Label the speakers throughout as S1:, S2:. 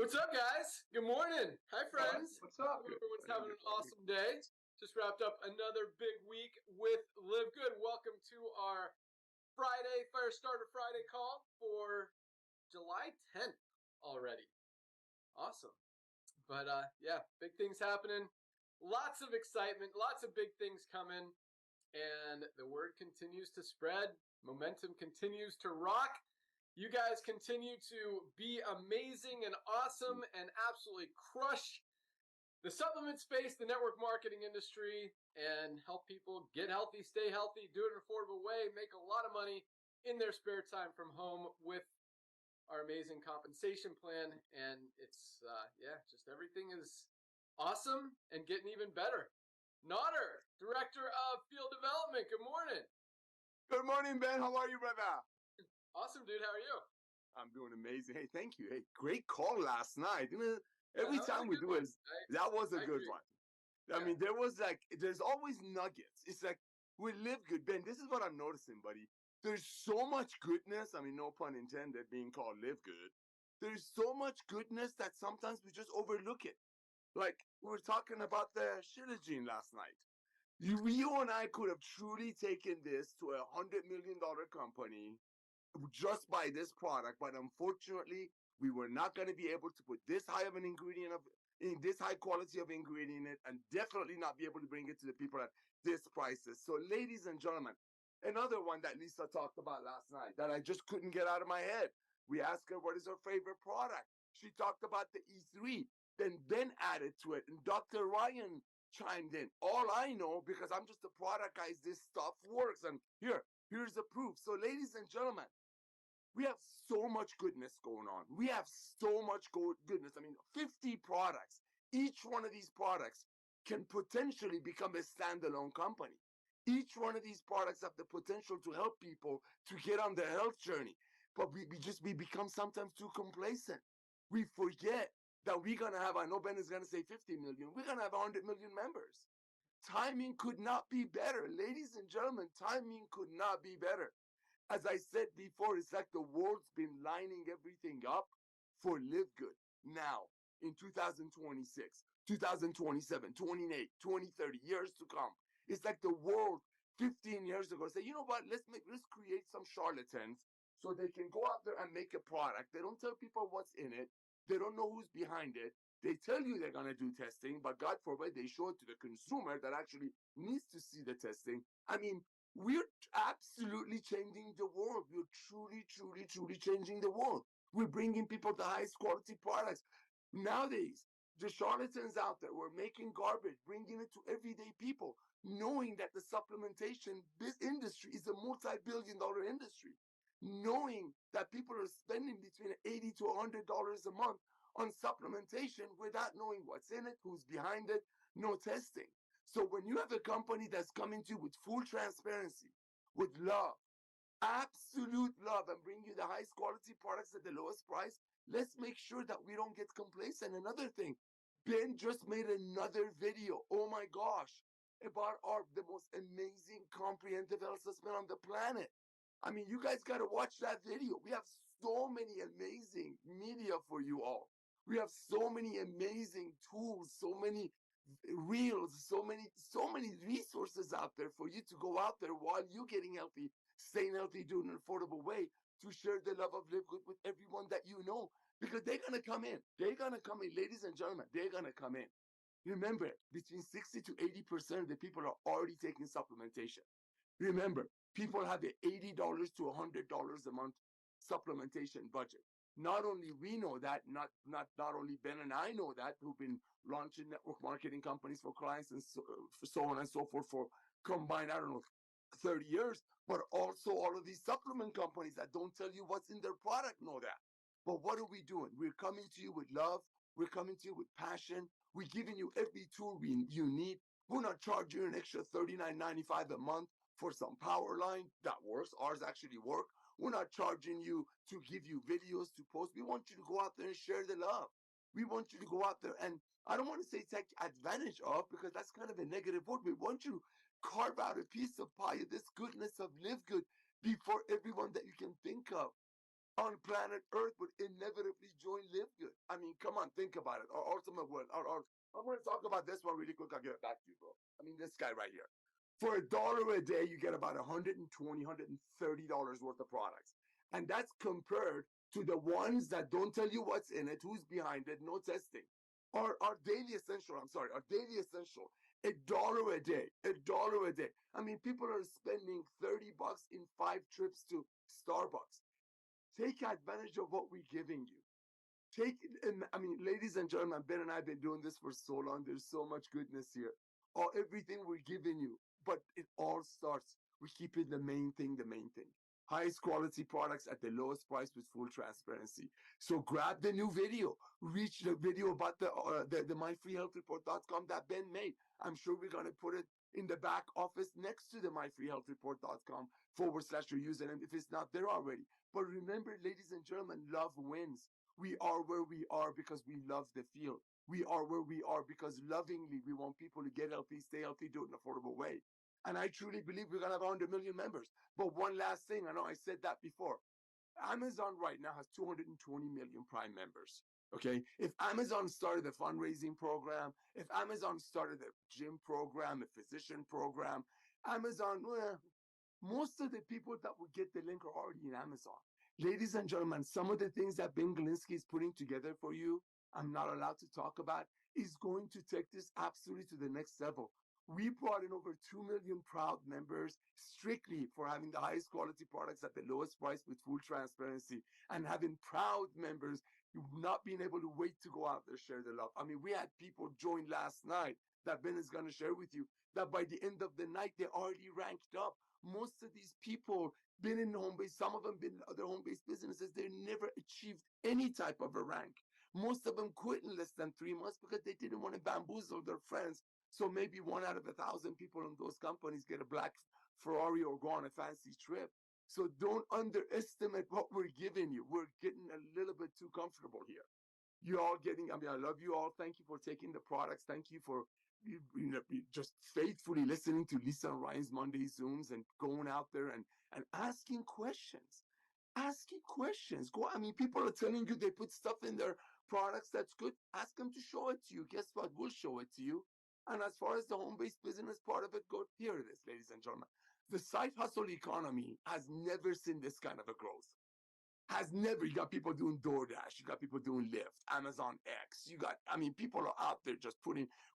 S1: What's up, guys? Good morning. Hi, friends.
S2: What's up?
S1: Hope everyone's having an awesome day. Just wrapped up another big week with Live Good. Welcome to our Friday, Fire Starter Friday call for July 10th already. Awesome. But yeah, big things happening. Lots of excitement, lots of big things coming, and the word continues to spread. Momentum continues to rock. You guys continue to be amazing and awesome and absolutely crush the supplement space, the network marketing industry, and help people get healthy, stay healthy, do it in an affordable way, make a lot of money in their spare time from home with our amazing compensation plan. And it's, just everything is awesome and getting even better. Nodder, Director of Field Development, good morning.
S2: Good morning, Ben. How are you, brother?
S1: Awesome, dude. How are you?
S2: I'm doing amazing. Hey, thank you. Hey, great call last night. Every time we do it, that was a good one. I mean, there's always nuggets. It's like, we live good. Ben, this is what I'm noticing, buddy. There's so much goodness. I mean, no pun intended, being called live good. There's so much goodness that sometimes we just overlook it. Like, we were talking about the Shilajit last night. You and I could have truly taken this to $100 million company just by this product, but unfortunately, we were not going to be able to put this high of an ingredient in this high quality of ingredient in it, and definitely not be able to bring it to the people at this prices. So, ladies and gentlemen, another one that Lisa talked about last night that I just couldn't get out of my head. We asked her what is her favorite product. She talked about the E3, then Ben added to it, and Dr. Ryan chimed in. All I know, because I'm just a product guy, is this stuff works, and here's the proof. So, ladies and gentlemen, we have so much goodness going on. We have so much goodness. I mean, 50 products. Each one of these products can potentially become a standalone company. Each one of these products have the potential to help people to get on their health journey. But we become sometimes too complacent. We forget that we're going to have, I know Ben is going to say 50 million, we're going to have 100 million members. Timing could not be better. Ladies and gentlemen, timing could not be better. As I said before, it's like the world's been lining everything up for Live Good. Now, in 2026, 2027, 28, 2030, years to come, it's like the world 15 years ago say, you know what, let's create some charlatans so they can go out there and make a product. They don't tell people what's in it. They don't know who's behind it. They tell you they're going to do testing, but God forbid they show it to the consumer that actually needs to see the testing. I mean, we're absolutely changing the world. We're truly, truly, truly changing the world. We're bringing people the highest quality products. Nowadays, the charlatans out there, we're making garbage, bringing it to everyday people, knowing that the supplementation industry is a multi-billion-dollar industry, knowing that people are spending between $80 to $100 a month on supplementation without knowing what's in it, who's behind it, no testing. So when you have a company that's coming to you with full transparency, with love, absolute love, and bring you the highest quality products at the lowest price, let's make sure that we don't get complacent. Another thing, Ben just made another video, oh my gosh, about the most amazing comprehensive health assessment on the planet. I mean, you guys got to watch that video. We have so many amazing media for you all. We have so many amazing tools, so many reels, so many resources out there for you to go out there while you're getting healthy, staying healthy, doing an affordable way to share the love of Live Good with everyone that you know, because they're going to come in. They're going to come in, ladies and gentlemen, they're going to come in. Remember, between 60 to 80% of the people are already taking supplementation. Remember, people have the $80 to $100 a month supplementation budget. Not only we know that, not only Ben and I know that, who've been launching network marketing companies for clients and so on and so forth for combined, 30 years, but also all of these supplement companies that don't tell you what's in their product know that. But what are we doing? We're coming to you with love. We're coming to you with passion. We're giving you every tool you need. We're not charging you an extra $39.95 a month for some power line that works. Ours actually work. We're not charging you to give you videos to post. We want you to go out there and share the love. We want you to go out there, and I don't want to say take advantage of, because that's kind of a negative word. We want you to carve out a piece of pie of this goodness of Live Good before everyone that you can think of on planet Earth would inevitably join Live Good. I mean, come on. on, think about it. Our ultimate word. I'm going to talk about this one really quick. I'll get it back to you, bro. I mean, this guy right here. For $1 a day, you get about $120, $130 worth of products. And that's compared to the ones that don't tell you what's in it, who's behind it, no testing. Our daily essential, our daily essential, $1 a day, $1 a day. I mean, people are spending $30 in 5 trips to Starbucks. Take advantage of what we're giving you. I mean, ladies and gentlemen, Ben and I have been doing this for so long. There's so much goodness here. Everything we're giving you, but it all starts with keeping the main thing the main thing. Highest quality products at the lowest price with full transparency. So grab the new video. Reach the video about the myfreehealthreport.com that Ben made. I'm sure we're going to put it in the back office next to the myfreehealthreport.com /your username if it's not there already. But remember, ladies and gentlemen, love wins. We are where we are because we love the field. We are where we are because lovingly we want people to get healthy, stay healthy, do it in an affordable way. And I truly believe we're going to have 100 million members. But one last thing, I know I said that before. Amazon right now has 220 million Prime members. Okay, if Amazon started a fundraising program, if Amazon started a gym program, a physician program, Amazon, well, most of the people that would get the link are already in Amazon. Ladies and gentlemen, some of the things that Ben Galinsky is putting together for you, I'm not allowed to talk about, is going to take this absolutely to the next level. We brought in over 2 million proud members strictly for having the highest quality products at the lowest price with full transparency, and having proud members not being able to wait to go out there share the love. I mean, we had people join last night that Ben is going to share with you that by the end of the night, they already ranked up. Most of these people been in home base, some of them been in other home based businesses, they never achieved any type of a rank. Most of them quit in less than 3 months because they didn't want to bamboozle their friends. So maybe 1 out of 1,000 people in those companies get a black Ferrari or go on a fancy trip. So don't underestimate what we're giving you. We're getting a little bit too comfortable here. You're all getting, I mean, I love you all. Thank you for taking the products. Thank you for just faithfully listening to Lisa and Ryan's Monday Zooms and going out there and asking questions. Asking questions. I mean, people are telling you they put stuff in their products that's good. Ask them to show it to you. Guess what? We'll show it to you. And as far as the home-based business part of it goes, here it is, ladies and gentlemen. The side hustle economy has never seen this kind of a growth. Has never. You got people doing DoorDash, you got people doing Lyft, Amazon X, people are out there just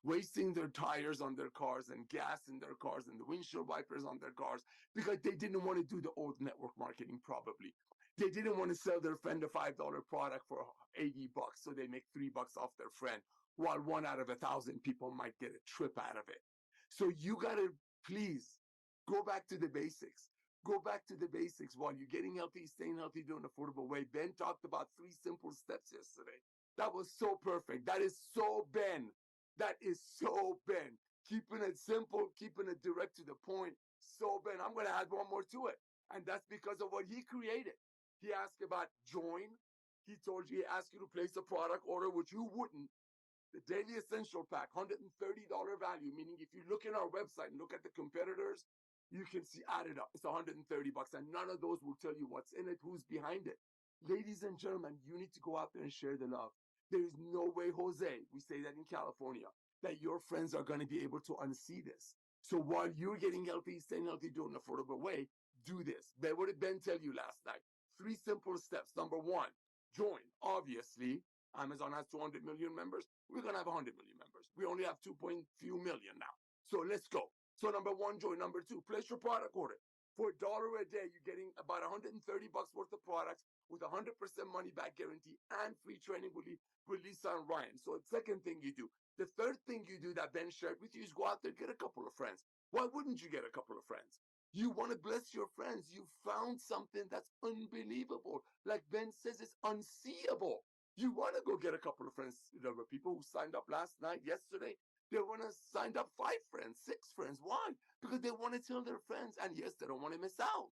S2: wasting their tires on their cars and gas in their cars and the windshield wipers on their cars because they didn't want to do the old network marketing probably. They didn't want to sell their friend a $5 product for $80 so they make $3 off their friend, while 1 out of 1,000 people might get a trip out of it. So you got to please go back to the basics. Go back to the basics while you're getting healthy, staying healthy, doing an affordable way. Ben talked about 3 simple steps yesterday. That was so perfect. That is so Ben. That is so Ben. Keeping it simple, keeping it direct to the point. So Ben, I'm going to add one more to it. And that's because of what he created. He asked about join. He asked you to place a product order, which you wouldn't. The Daily Essential Pack, $130 value, meaning if you look in our website and look at the competitors, you can see added up. It's $130, and none of those will tell you what's in it, who's behind it. Ladies and gentlemen, you need to go out there and share the love. There is no way, Jose, we say that in California, that your friends are going to be able to unsee this. So while you're getting healthy, staying healthy, doing an affordable way, do this. What did Ben tell you last night? 3 simple steps. Number 1, join. Obviously, Amazon has 200 million members. We're going to have 100 million members. We only have 2 point few million now. So let's go. So number 1, join. Number 2, place your product order. For $1 a day, you're getting about $130 worth of products with 100% money back guarantee and free training with Lisa and Ryan. So the second thing you do. The third thing you do that Ben shared with you is go out there and get a couple of friends. Why wouldn't you get a couple of friends? You want to bless your friends. You found something that's unbelievable. Like Ben says, it's unseeable. You want to go get a couple of friends. There were people who signed up last night, yesterday. They want to sign up 5 friends, 6 friends. Why? Because they want to tell their friends. And yes, they don't want to miss out.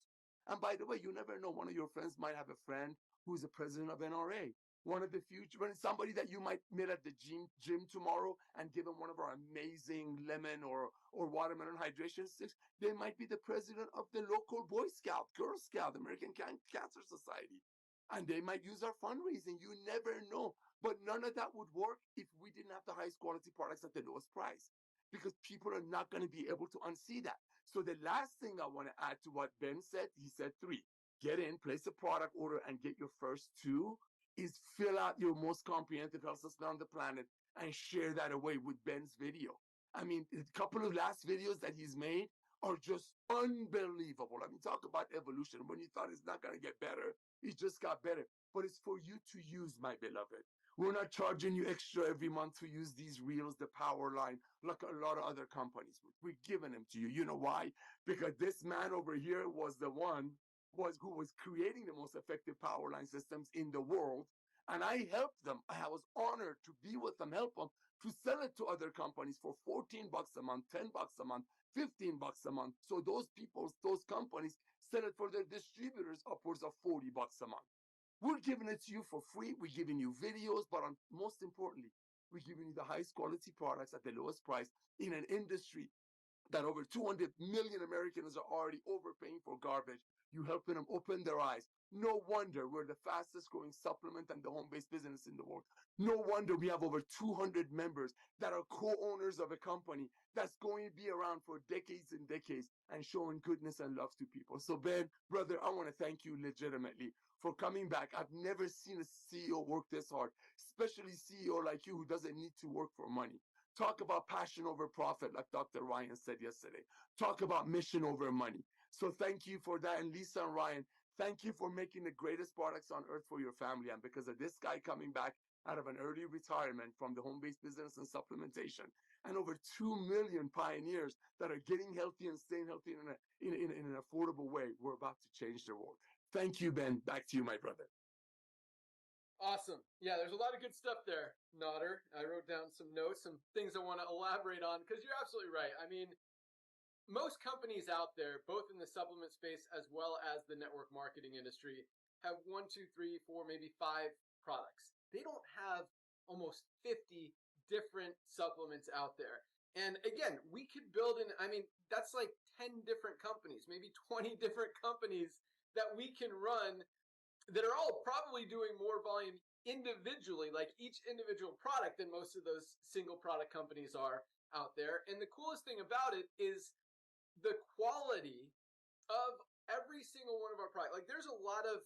S2: And by the way, you never know. One of your friends might have a friend who's the president of NRA. One of the future, somebody that you might meet at the gym tomorrow and give them one of our amazing lemon or watermelon hydration sticks. They might be the president of the local Boy Scout, Girl Scout, American Cancer Society. And they might use our fundraising. You never know. But none of that would work if we didn't have the highest quality products at the lowest price, because people are not going to be able to unsee that. So the last thing I want to add to what Ben said, he said 3. Get in, place a product order, and get your first 2 is fill out your most comprehensive health system on the planet and share that away with Ben's video. I mean, a couple of last videos that he's made are just unbelievable. I mean, talk about evolution. When you thought it's not going to get better, it just got better. But it's for you to use, my beloved. We're not charging you extra every month to use these reels, the power line, like a lot of other companies. We're giving them to you. You know why? Because this man over here was the one who was creating the most effective power line systems in the world. And I helped them. I was honored to be with them, help them to sell it to other companies for 14 bucks a month, 10 bucks a month, 15 bucks a month. So those companies sell it for their distributors upwards of 40 bucks a month. We're giving it to you for free. We're giving you videos, but most importantly, we're giving you the highest quality products at the lowest price in an industry that over 200 million Americans are already overpaying for garbage. You helping them open their eyes. No wonder we're the fastest growing supplement and the home-based business in the world. No wonder we have over 200 members that are co-owners of a company that's going to be around for decades and decades and showing goodness and love to people. So Ben, brother, I want to thank you legitimately for coming back. I've never seen a CEO work this hard, especially CEO like you who doesn't need to work for money. Talk about passion over profit, like Dr. Ryan said yesterday. Talk about mission over money. So thank you for that. And Lisa and Ryan, thank you for making the greatest products on earth for your family. And because of this guy coming back out of an early retirement from the home-based business and supplementation, and over 2 million pioneers that are getting healthy and staying healthy in an affordable way, we're about to change the world. Thank you, Ben. Back to you, my brother.
S1: Awesome. Yeah, there's a lot of good stuff there, Nodder. I wrote down some notes, some things I want to elaborate on, because you're absolutely right. I mean, most companies out there, both in the supplement space as well as the network marketing industry, have 1, 2, 3, 4, maybe 5 products. They don't have almost 50 different supplements out there. And again, we could build that's like 10 different companies, maybe 20 different companies that we can run that are all probably doing more volume individually, like each individual product, than most of those single product companies are out there. And the coolest thing about it is the quality of every single one of our products. Like there's a lot of,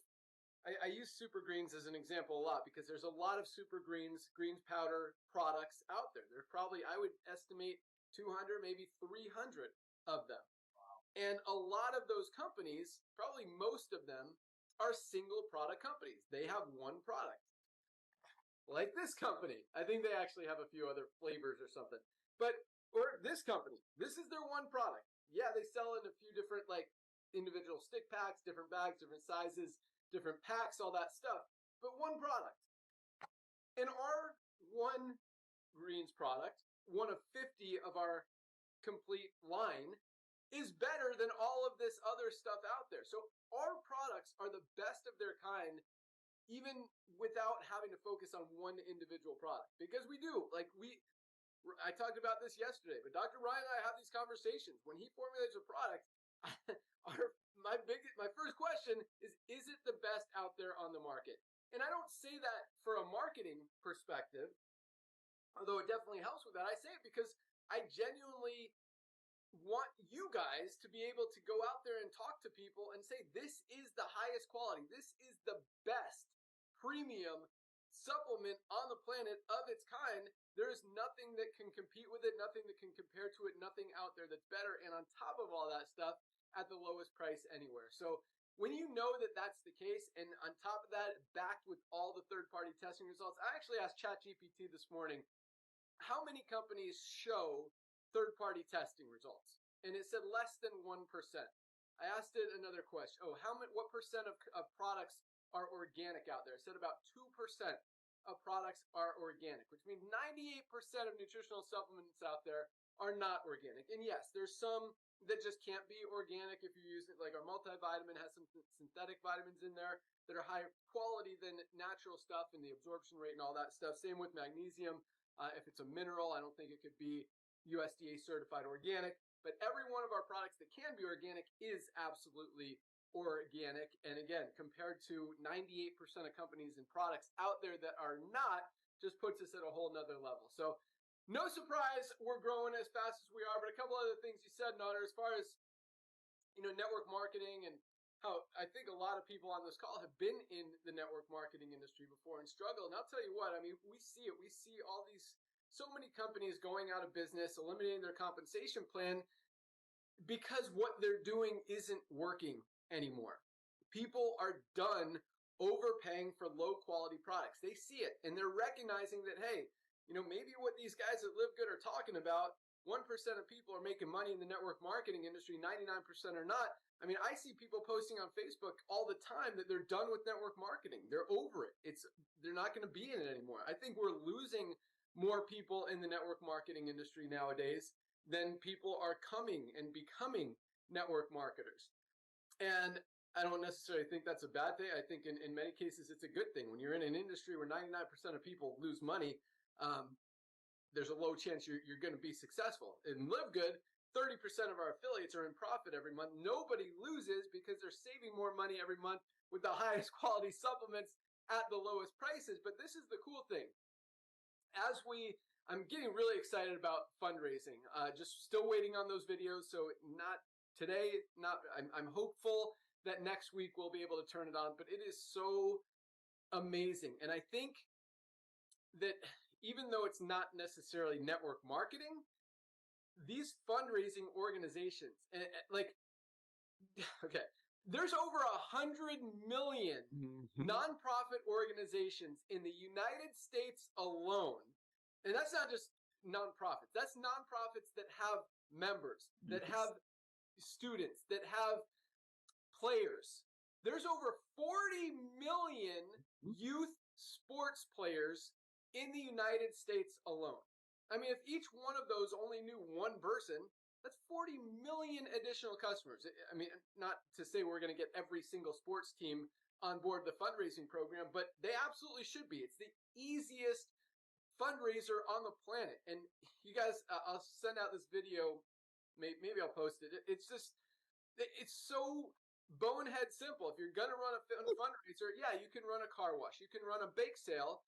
S1: I use Super Greens as an example a lot because there's a lot of Super Greens powder products out there. There's probably, I would estimate 200, maybe 300 of them. Wow. And a lot of those companies, probably most of them, are single product companies. They have one product. Like this company. I think they actually have a few other flavors or something. Or this company. This is their one product. Yeah, they sell in a few different like individual stick packs, different bags, different sizes, different packs, all that stuff. But one product. And our one Greens product, one of 50 of our complete line, is better than all of this other stuff out there. So our products are the best of their kind, even without having to focus on one individual product. Because we do, I talked about this yesterday, but Dr. Ryan and I have these conversations. When he formulates a product, my first question is it the best out there on the market? And I don't say that for a marketing perspective, although it definitely helps with that. I say it because I genuinely want you guys to be able to go out there and talk to people and say, this is the highest quality. This is the best premium supplement on the planet of its kind. There is nothing that can compete with it, nothing that can compare to it, nothing out there that's better. And on top of all that stuff, at the lowest price anywhere. So when you know that that's the case, and on top of that, backed with all the third-party testing results, I actually asked ChatGPT this morning, how many companies show third-party testing results? And it said less than 1%. I asked it another question. What percent of products are organic out there? It said about 2% of products are organic, which means 98% of nutritional supplements out there are not organic. And yes, there's some that just can't be organic if you use it. Like our multivitamin has some synthetic vitamins in there that are higher quality than natural stuff, and the absorption rate and all that stuff. Same with magnesium. If it's a mineral, I don't think it could be USDA certified organic, but every one of our products that can be organic is absolutely organic. And again, compared to 98% of companies and products out there that are not, just puts us at a whole nother level. So no surprise we're growing as fast as we are. But a couple other things you said, Nader, as far as network marketing and how I think a lot of people on this call have been in the network marketing industry before and struggle. And I'll tell you what, I mean, we see it. We see so many companies going out of business, eliminating their compensation plan because what they're doing isn't working anymore. People are done overpaying for low quality products. They see it and they're recognizing that, hey, maybe what these guys at Live Good are talking about, 1% of people are making money in the network marketing industry, 99% are not. I mean, I see people posting on Facebook all the time that they're done with network marketing. They're over it. They're not going to be in it anymore. I think we're losing more people in the network marketing industry nowadays than people are coming and becoming network marketers. And I don't necessarily think that's a bad thing. I think in many cases it's a good thing. When you're in an industry where 99% of people lose money, there's a low chance you're going to be successful. In Live Good, 30% of our affiliates are in profit every month. Nobody loses because they're saving more money every month with the highest quality supplements at the lowest prices. But this is the cool thing. I'm getting really excited about fundraising. Just still waiting on those videos. So not today, I'm hopeful that next week we'll be able to turn it on, but it is so amazing. And I think that even though it's not necessarily network marketing, these fundraising organizations, there's over 100 million nonprofit organizations in the United States alone. And that's not just nonprofits. That's nonprofits that have members, that have students, that have players. There's over 40 million youth sports players in the United States alone. I mean, if each one of those only knew one person, that's 40 million additional customers. I mean, not to say we're going to get every single sports team on board the fundraising program, but they absolutely should be. It's the easiest fundraiser on the planet. And you guys, I'll send out this video. Maybe I'll post it. It's so bonehead simple. If you're going to run a fundraiser, yeah, you can run a car wash. You can run a bake sale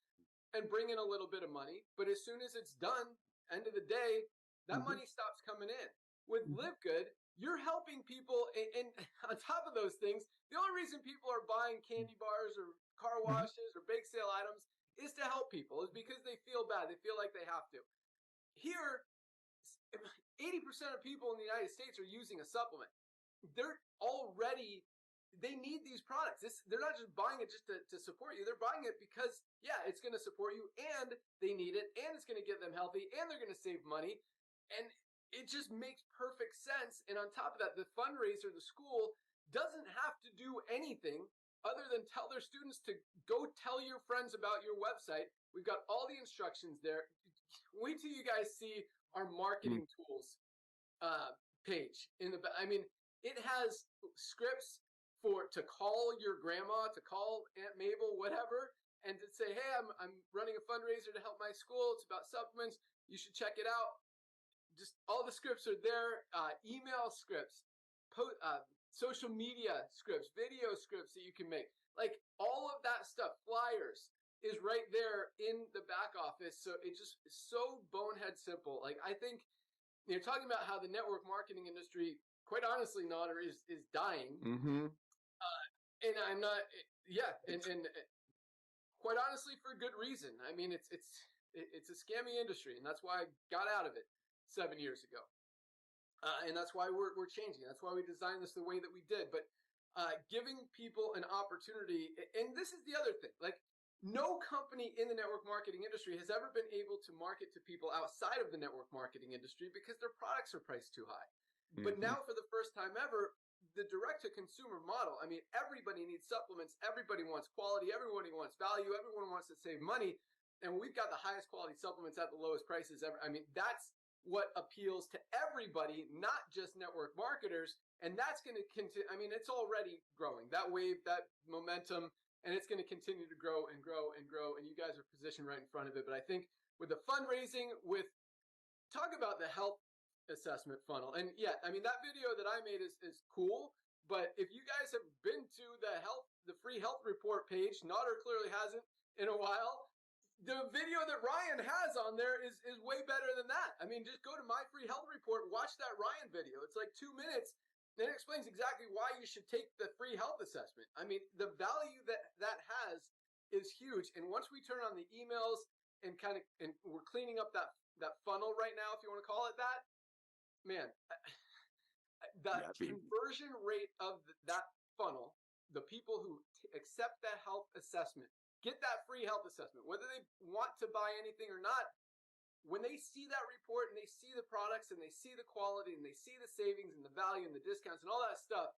S1: and bring in a little bit of money. But as soon as it's done, end of the day, that money stops coming in. With Live Good, you're helping people. And on top of those things, the only reason people are buying candy bars or car washes or bake sale items is to help people, is because they feel bad. They feel like they have to. Here, 80% of people in the United States are using a supplement. They need these products. They're not just buying it just to support you. They're buying it because, yeah, it's going to support you and they need it and it's going to get them healthy and they're going to save money. And it just makes perfect sense. And on top of that, the fundraiser, the school doesn't have to do anything other than tell their students to go tell your friends about your website. We've got all the instructions there. Wait till you guys see our marketing tools page in the. I mean, it has scripts to call your grandma, to call Aunt Mabel, whatever, and to say, hey, I'm running a fundraiser to help my school. It's about supplements. You should check it out. Just all the scripts are there. Email scripts, social media scripts, video scripts that you can make. Like all of that stuff, flyers, is right there in the back office. So it just is so bonehead simple. Like I think you're talking about how the network marketing industry, quite honestly, Nader, is dying. And I'm not, and quite honestly, for good reason. I mean, it's a scammy industry, and that's why I got out of it 7 years ago. And that's why we're changing. That's why we designed this the way that we did. But giving people an opportunity, and this is the other thing, like no company in the network marketing industry has ever been able to market to people outside of the network marketing industry because their products are priced too high. But now for the first time ever, the direct-to-consumer model, I mean, everybody needs supplements. Everybody wants quality. Everybody wants value. Everyone wants to save money. And we've got the highest quality supplements at the lowest prices ever. I mean, that's what appeals to everybody, not just network marketers. And that's going to continue. I mean, it's already growing. That wave, that momentum, and it's going to continue to grow and grow and grow. And you guys are positioned right in front of it. But I think with the fundraising, talk about the health assessment funnel. And yeah, I mean, that video that I made is cool, but if you guys have been to the free health report page, Nader clearly hasn't in a while, the video that Ryan has on there is way better than that. I mean, just go to My Free Health Report, watch that Ryan video. It's like 2 minutes, and it explains exactly why you should take the free health assessment. I mean, the value that has is huge. And once we turn on the emails and we're cleaning up that funnel right now, if you want to call it that, man, the conversion rate of that funnel, the people who accept that health assessment, get that free health assessment, whether they want to buy anything or not, when they see that report and they see the products and they see the quality and they see the savings and the value and the discounts and all that stuff,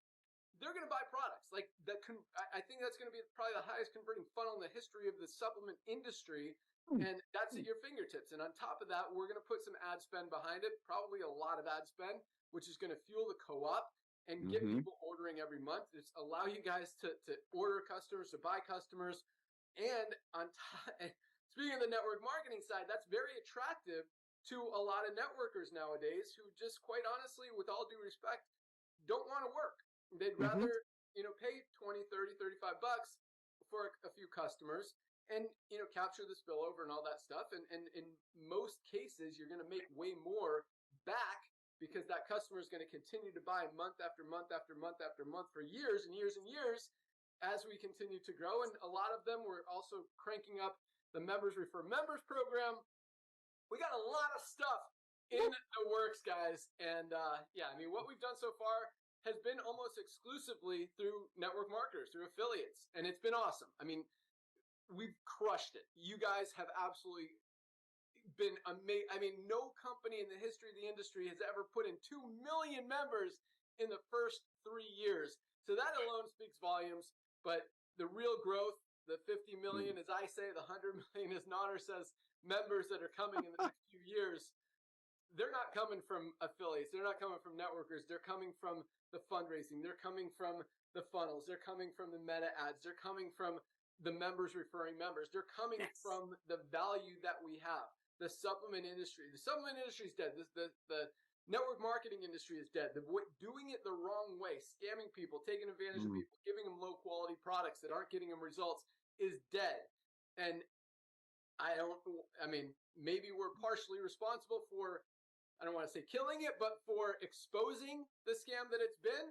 S1: they're going to buy products. Like I think that's going to be probably the highest converting funnel in the history of the supplement industry. And that's at your fingertips. And on top of that, we're going to put some ad spend behind it, probably a lot of ad spend, which is going to fuel the co-op and get people ordering every month. Just allow you guys to order customers, to buy customers. And on top, speaking of the network marketing side, that's very attractive to a lot of networkers nowadays who just quite honestly, with all due respect, don't want to work. They'd rather, pay 20, 30, 35 bucks for a few customers and, capture the spillover and all that stuff. And in most cases, you're going to make way more back because that customer is going to continue to buy month after month after month after month for years and years and years as we continue to grow. And a lot of them, we're also cranking up the Members Refer Members program. We got a lot of stuff in the works, guys. And what we've done so far has been almost exclusively through network marketers, through affiliates. And it's been awesome. I mean, we've crushed it. You guys have absolutely been amazing. I mean, no company in the history of the industry has ever put in 2 million members in the first 3 years. So that alone speaks volumes. But the real growth, the 50 million, as I say, the 100 million, as Notter says, members that are coming in the next few years, they're not coming from affiliates. They're not coming from networkers. They're coming from the fundraising. They're coming from the funnels. They're coming from the meta ads. They're coming from the members referring members. They're coming from the value that we have. The supplement industry. The supplement industry is dead. The network marketing industry is dead. Doing it the wrong way, scamming people, taking advantage of people, giving them low quality products that aren't getting them results is dead. And maybe we're partially responsible for, I don't want to say killing it, but for exposing the scam that it's been.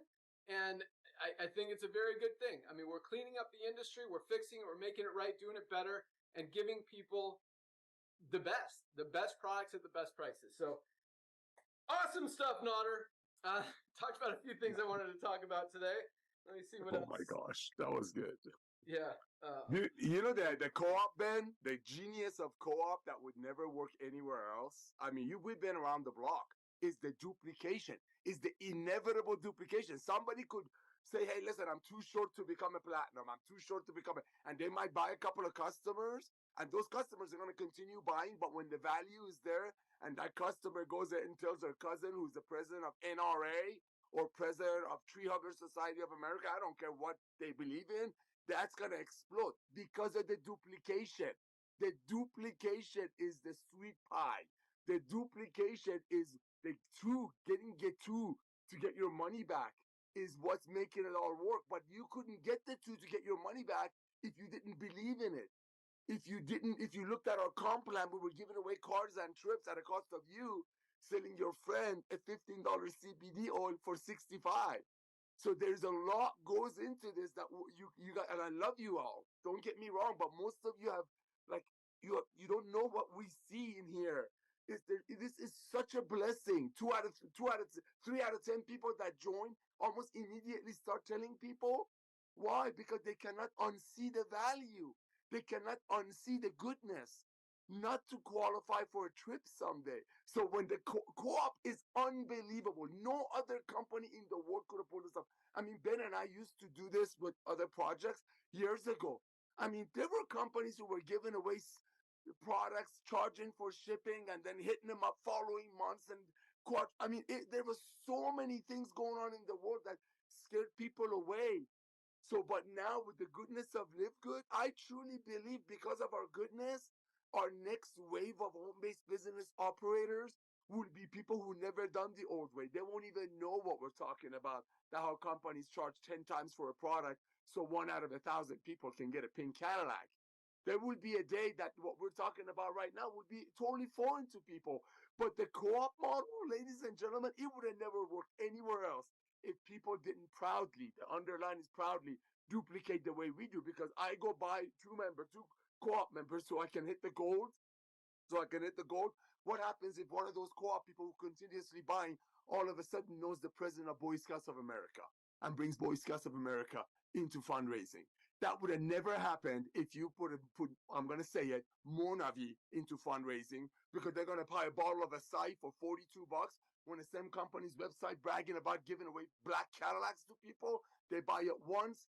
S1: And I think it's a very good thing. I mean, we're cleaning up the industry, we're fixing it, we're making it right, doing it better, and giving people the best products at the best prices. So awesome stuff, Notter. Talked about a few things I wanted to talk about today. Let me see what else.
S2: Oh my gosh, that was good.
S1: Yeah.
S2: You know the co-op, Ben, the genius of co-op that would never work anywhere else. I mean, we've been around the block. Is the duplication, is the inevitable duplication. Somebody could say, hey, listen, I'm too short to become a platinum. I'm too short to become and they might buy a couple of customers, and those customers are going to continue buying. But when the value is there, and that customer goes there and tells their cousin, who's the president of NRA or president of Tree Hugger Society of America, I don't care what they believe in, that's going to explode because of the duplication. The duplication is the sweet pie. The duplication is the get two to get your money back is what's making it all work. But you couldn't get the two to get your money back if you didn't believe in it. If you looked at our comp plan, we were giving away cars and trips at a cost of you selling your friend a $15 CBD oil for $65. So there's a lot goes into this that you got, and I love you all. Don't get me wrong, but most of you have you don't know what we see in here. This is such a blessing. 3 out of 10 people that join almost immediately start telling people. Why? Because they cannot unsee the value. They cannot unsee the goodness not to qualify for a trip someday. So when the co-op is unbelievable. No other company in the world could have pulled this off. I mean, Ben and I used to do this with other projects years ago. I mean, there were companies who were giving away products, charging for shipping, and then hitting them up following months. And there was so many things going on in the world that scared people away. So, but now with the goodness of Live Good, I truly believe because of our goodness, our next wave of home-based business operators will be people who never done the old way. They won't even know what we're talking about, that how companies charge 10 times for a product so 1 out of 1,000 people can get a pink Cadillac. There will be a day that what we're talking about right now would be totally foreign to people. But the co-op model, ladies and gentlemen, it would have never worked anywhere else if people didn't proudly, the underline is proudly, duplicate the way we do. Because I go buy two co-op members so I can hit the gold. What happens if one of those co-op people who continuously buying all of a sudden knows the president of Boy Scouts of America and brings Boy Scouts of America into fundraising? That would have never happened if you put I'm going to say it, Monavi into fundraising, because they're going to buy a bottle of Acai for $42 when the same company's website bragging about giving away black Cadillacs to people. They buy it once.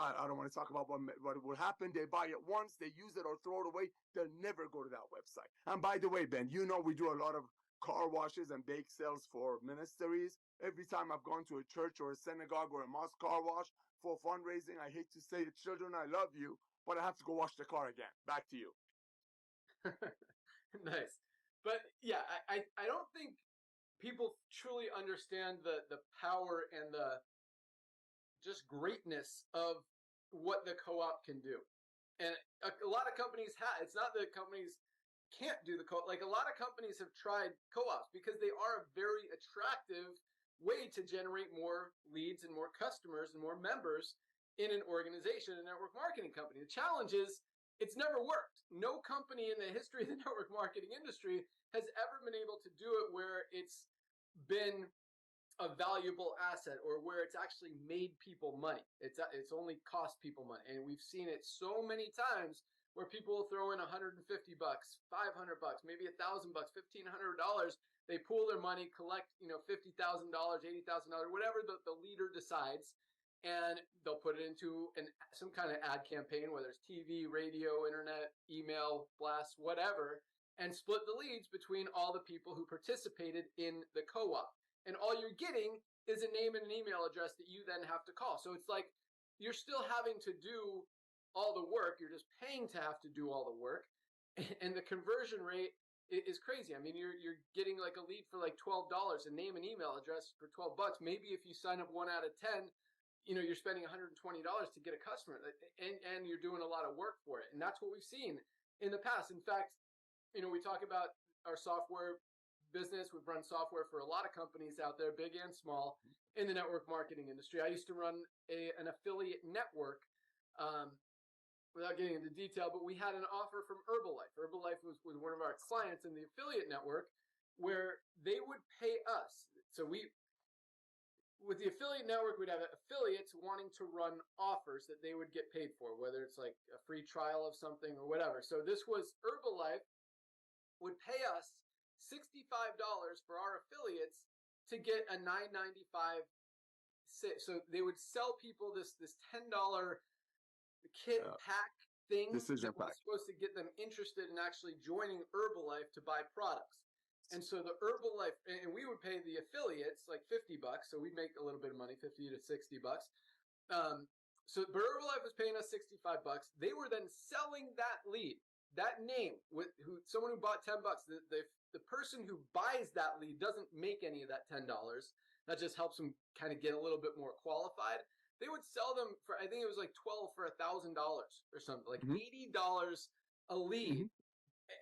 S2: I don't want to talk about what will happen. They buy it once, they use it or throw it away. They'll never go to that website. And by the way, Ben, you know we do a lot of car washes and bake sales for ministries. Every time I've gone to a church or a synagogue or a mosque car wash for fundraising, I hate to say it, children, I love you, but I have to go wash the car again. Back to you.
S1: Nice. But yeah, I don't think people truly understand the power and the just greatness of what the co-op can do. And a lot of companies it's not that companies can't do the co-op. Like a lot of companies have tried co-ops because they are a very attractive way to generate more leads and more customers and more members in an organization, a network marketing company. The challenge is it's never worked. No company in the history of the network marketing industry has ever been able to do it where it's been a valuable asset or where it's actually made people money. It's only cost people money. And we've seen it so many times where people will throw in $150, $500, maybe $1,000, $1,500. They pool their money, collect, $50,000, $80,000, whatever the leader decides, and they'll put it into some kind of ad campaign, whether it's TV, radio, internet, email, blast, whatever, and split the leads between all the people who participated in the co-op. And all you're getting is a name and an email address that you then have to call. So it's like you're still having to do all the work. You're just paying to have to do all the work. And the conversion rate is crazy. I mean, you're getting like a lead for like $12, a name and email address for $12. Maybe if you sign up 1 out of 10, you're spending $120 to get a customer, and you're doing a lot of work for it. And that's what we've seen in the past. In fact, we talk about our software business. We've run software for a lot of companies out there, big and small, in the network marketing industry. I used to run an affiliate network, without getting into detail, but we had an offer from Herbalife. Herbalife was one of our clients in the affiliate network where they would pay us. So with the affiliate network, we'd have affiliates wanting to run offers that they would get paid for, whether it's like a free trial of something or whatever. So this was Herbalife would pay us $65 for our affiliates to get a $9.95. So they would sell people this $10 kit pack thing that was supposed to get them interested in actually joining Herbalife to buy products. And so the Herbalife, and we would pay the affiliates like $50, so we'd make a little bit of money, $50 to $60. But Herbalife was paying us $65. They were then selling that lead, that name, someone who bought $10. The person who buys that lead doesn't make any of that $10. That just helps them kind of get a little bit more qualified. They would sell them for, I think it was like $12 for $1,000 or something, like $80 a lead.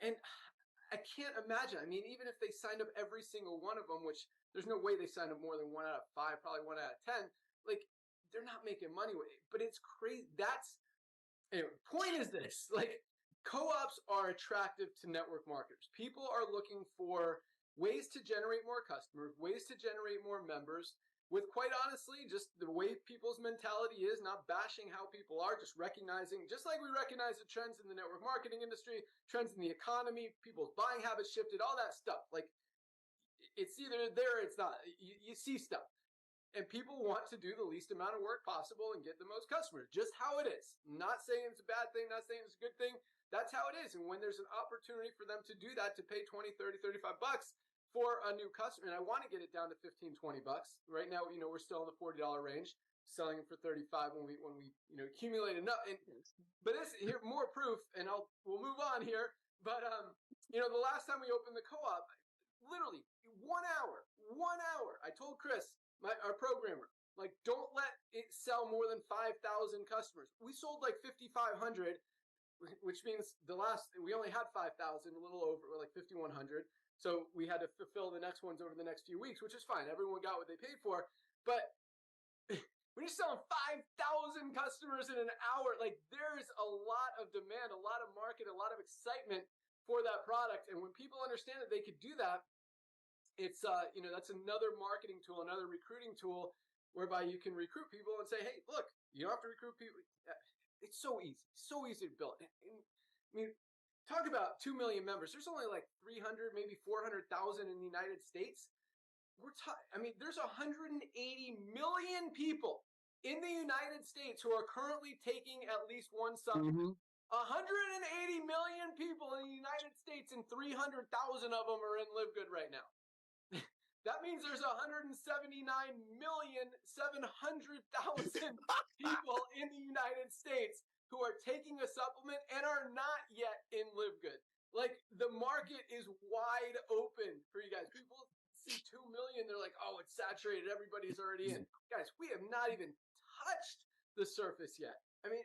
S1: And I can't imagine. I mean, even if they signed up every single one of them, which there's no way they signed up more than 1 out of 5, probably 1 out of 10, like they're not making money with it. But it's crazy. Anyway, point is this, like co-ops are attractive to network marketers. People are looking for ways to generate more customers, ways to generate more members, with quite honestly, just the way people's mentality is, not bashing how people are, just recognizing, just like we recognize the trends in the network marketing industry, trends in the economy, people's buying habits shifted, all that stuff. Like, it's either there or it's not. You see stuff. And people want to do the least amount of work possible and get the most customers, just how it is. Not saying it's a bad thing, not saying it's a good thing. That's how it is. And when there's an opportunity for them to do that, to pay 20, 30, $35 for a new customer, and I want to get it down to 15, $20. Right now, we're still in the $40 range, selling it for 35 when we accumulate enough. But here more proof, and we'll move on here. But the last time we opened the co-op, literally 1 hour. I told Chris, our programmer, like, don't let it sell more than 5,000 customers. We sold like 5,500. which means we only had 5,000, a little over, like 5,100. So we had to fulfill the next ones over the next few weeks, which is fine. Everyone got what they paid for. But when you're selling 5,000 customers in an hour, like there's a lot of demand, a lot of market, a lot of excitement for that product. And when people understand that they could do that, it's that's another marketing tool, another recruiting tool, whereby you can recruit people and say, hey, look, you don't have to recruit people. It's so easy to build. And, I mean, talk about 2 million members. There's only like 300, maybe 400,000 in the United States. There's 180 million people in the United States who are currently taking at least one supplement. 180 million people in the United States, and 300,000 of them are in Live Good right now. That means there's 179,700,000 people in the United States who are taking a supplement and are not yet in Live Good. Like, the market is wide open for you guys. People see 2 million, they're like, oh, it's saturated, everybody's already in. Guys, we have not even touched the surface yet. I mean,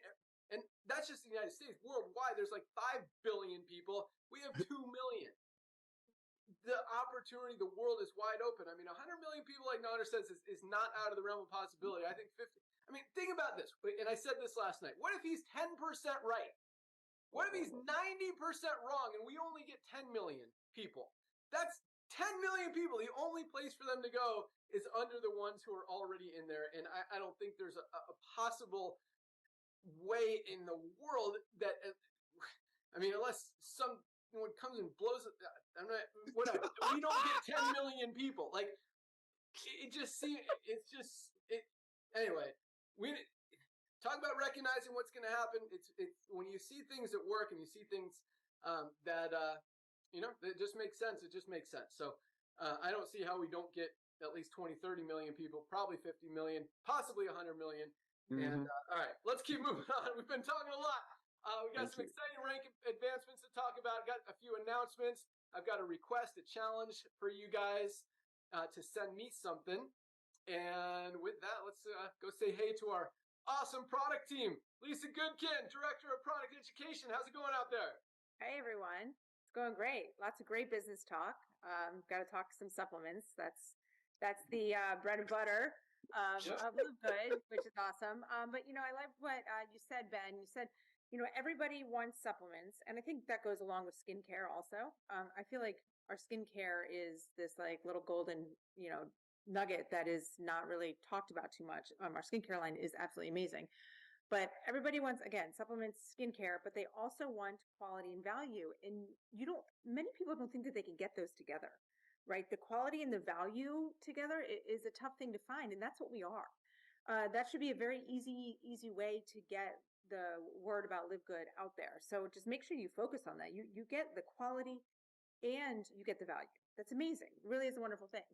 S1: and that's just the United States. Worldwide, there's like 5 billion people. We have 2 million. The opportunity, the world is wide open. I mean, 100 million people, like Nader says, is not out of the realm of possibility. I think 50. I mean, think about this. And I said this last night. What if he's 10% right? What if he's 90% wrong and we only get 10 million people? That's 10 million people. The only place for them to go is under the ones who are already in there. And I don't think there's a possible way in the world that, unless someone comes and blows it, whatever. We don't get 10 million people. Like, it just seems, anyway, we talk about recognizing what's going to happen. It's when you see things that work and you see things that just make sense. It just makes sense. So I don't see how we don't get at least 20, 30 million people, probably 50 million, possibly 100 million. And all right, let's keep moving on. We've been talking a lot. We got some exciting rank advancements to talk about. Got a few announcements. I've got a request, a challenge for you guys to send me something. And with that, let's go say hey to our awesome product team. Lisa Goodkin, Director of Product Education. How's it going out there?
S3: Hey, everyone. It's going great. Lots of great business talk. Got to talk some supplements. That's the bread and butter of Live Good, which is awesome. But, I like what you said, Ben. You said, everybody wants supplements. And I think that goes along with skincare also. I feel like our skincare is this like little golden, nugget that is not really talked about too much. Our skincare line is absolutely amazing. But everybody wants, again, supplements, skincare, but they also want quality and value. And many people don't think that they can get those together, right? The quality and the value together is a tough thing to find. And that's what we are. That should be a very easy way to get the word about Live Good out there. So just make sure you focus on that. You get the quality and you get the value. That's amazing. It really is a wonderful thing.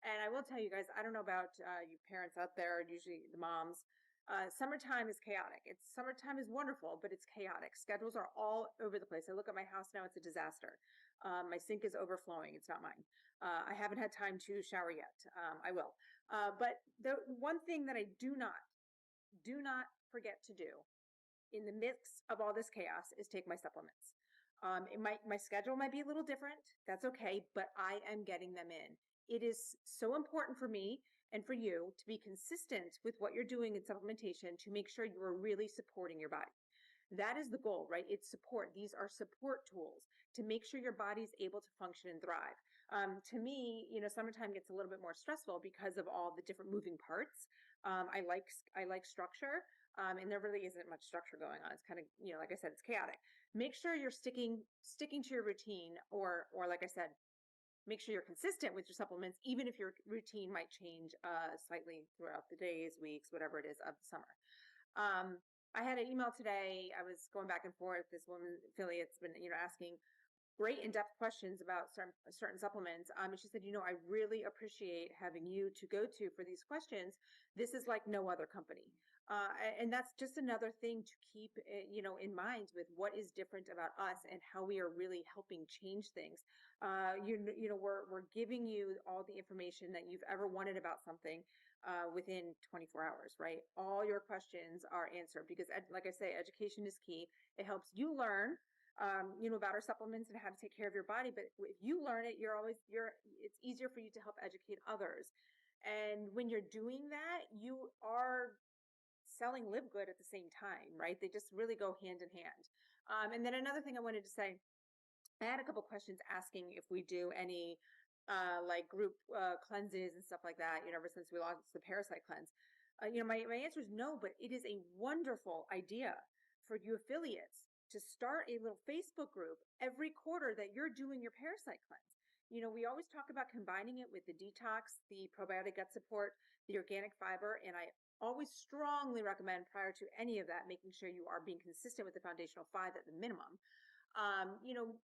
S3: And I will tell you guys, I don't know about you parents out there, usually the moms. Summertime is chaotic. Summertime is wonderful, but it's chaotic. Schedules are all over the place. I look at my house now, it's a disaster. My sink is overflowing. It's not mine. I haven't had time to shower yet. I will. But the one thing that I do not forget to do in the mix of all this chaos is take my supplements. My schedule might be a little different. That's okay, but I am getting them in. It is so important for me and for you to be consistent with what you're doing in supplementation to make sure you are really supporting your body. That is the goal, right? It's support. These are support tools to make sure your body's able to function and thrive. To me, summertime gets a little bit more stressful because of all the different moving parts. I like structure. And there really isn't much structure going on. It's kind of, like I said, it's chaotic. Make sure you're sticking to your routine or like I said, make sure you're consistent with your supplements, even if your routine might change slightly throughout the days, weeks, whatever it is of the summer. I had an email today. I was going back and forth. This woman affiliate's been, asking great in-depth questions about certain supplements. And she said, I really appreciate having you to go to for these questions. This is like no other company. And that's just another thing to keep, in mind with what is different about us and how we are really helping change things. We're giving you all the information that you've ever wanted about something. within 24 hours, right? All your questions are answered because, like I say, education is key. It helps you learn, about our supplements and how to take care of your body. But if you learn it, it's easier for you to help educate others. And when you're doing that, you are selling Live Good at the same time, right? They just really go hand in hand. And then another thing I wanted to say, I had a couple questions asking if we do any like group cleanses and stuff like that, ever since we launched the parasite cleanse. My answer is no, but it is a wonderful idea for you affiliates to start a little Facebook group every quarter that you're doing your parasite cleanse. We always talk about combining it with the detox, the probiotic gut support, the organic fiber, and I always strongly recommend prior to any of that, making sure you are being consistent with the foundational 5 at the minimum.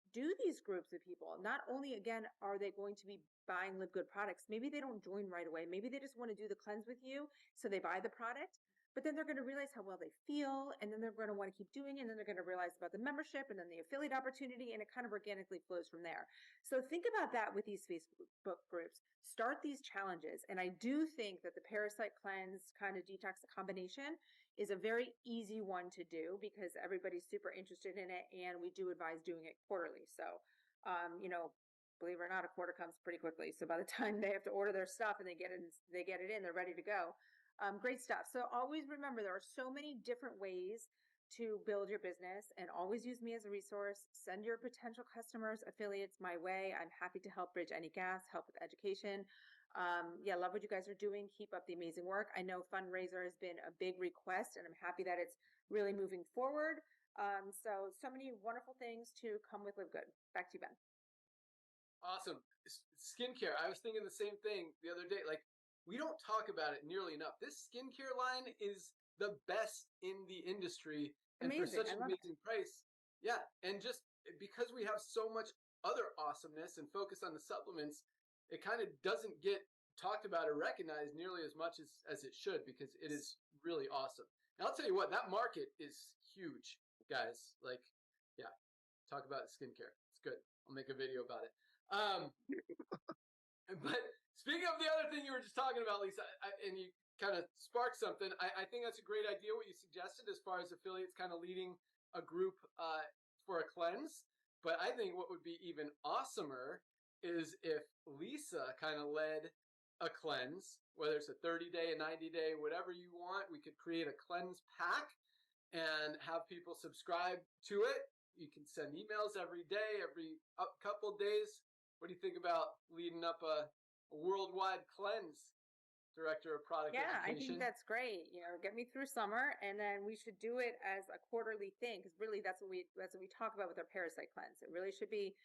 S3: Do these groups with people. Not only, again, are they going to be buying Live Good products, maybe they don't join right away. Maybe they just want to do the cleanse with you, so they buy the product, but then they're going to realize how well they feel, and then they're going to want to keep doing it, and then they're going to realize about the membership and then the affiliate opportunity, and it kind of organically flows from there. So think about that with these Facebook groups. Start these challenges, and I do think that the parasite cleanse kind of detox combination is a very easy one to do because everybody's super interested in it, and we do advise doing it quarterly. So, believe it or not, a quarter comes pretty quickly. So by the time they have to order their stuff and they get it in, they're ready to go. Great stuff. So always remember, there are so many different ways to build your business, and always use me as a resource. Send your potential customers, affiliates my way. I'm happy to help bridge any gaps, help with education. Love what you guys are doing. Keep up the amazing work. I know fundraiser has been a big request, and I'm happy that it's really moving forward. So many wonderful things to come with Live Good. Back to you, Ben.
S1: Awesome. Skincare. I was thinking the same thing the other day. Like, we don't talk about it nearly enough. This skincare line is the best in the industry, and for such an amazing price. Yeah, and just because we have so much other awesomeness and focus on the supplements, it kind of doesn't get talked about or recognized nearly as much as it should, because it is really awesome. And I'll tell you what, that market is huge, guys. Like, yeah, talk about skincare. It's good. I'll make a video about it. But speaking of the other thing you were just talking about, Lisa, and you kind of sparked something, I think that's a great idea what you suggested as far as affiliates kind of leading a group for a cleanse. But I think what would be even awesomer is if Lisa kind of led a cleanse, whether it's a 30-day, a 90-day, whatever you want. We could create a cleanse pack and have people subscribe to it. You can send emails every day, every couple days. What do you think about leading up a worldwide cleanse, Director of Product Education?
S3: I think that's great. Get me through summer, and then we should do it as a quarterly thing, because really that's what we talk about with our parasite cleanse. It really should be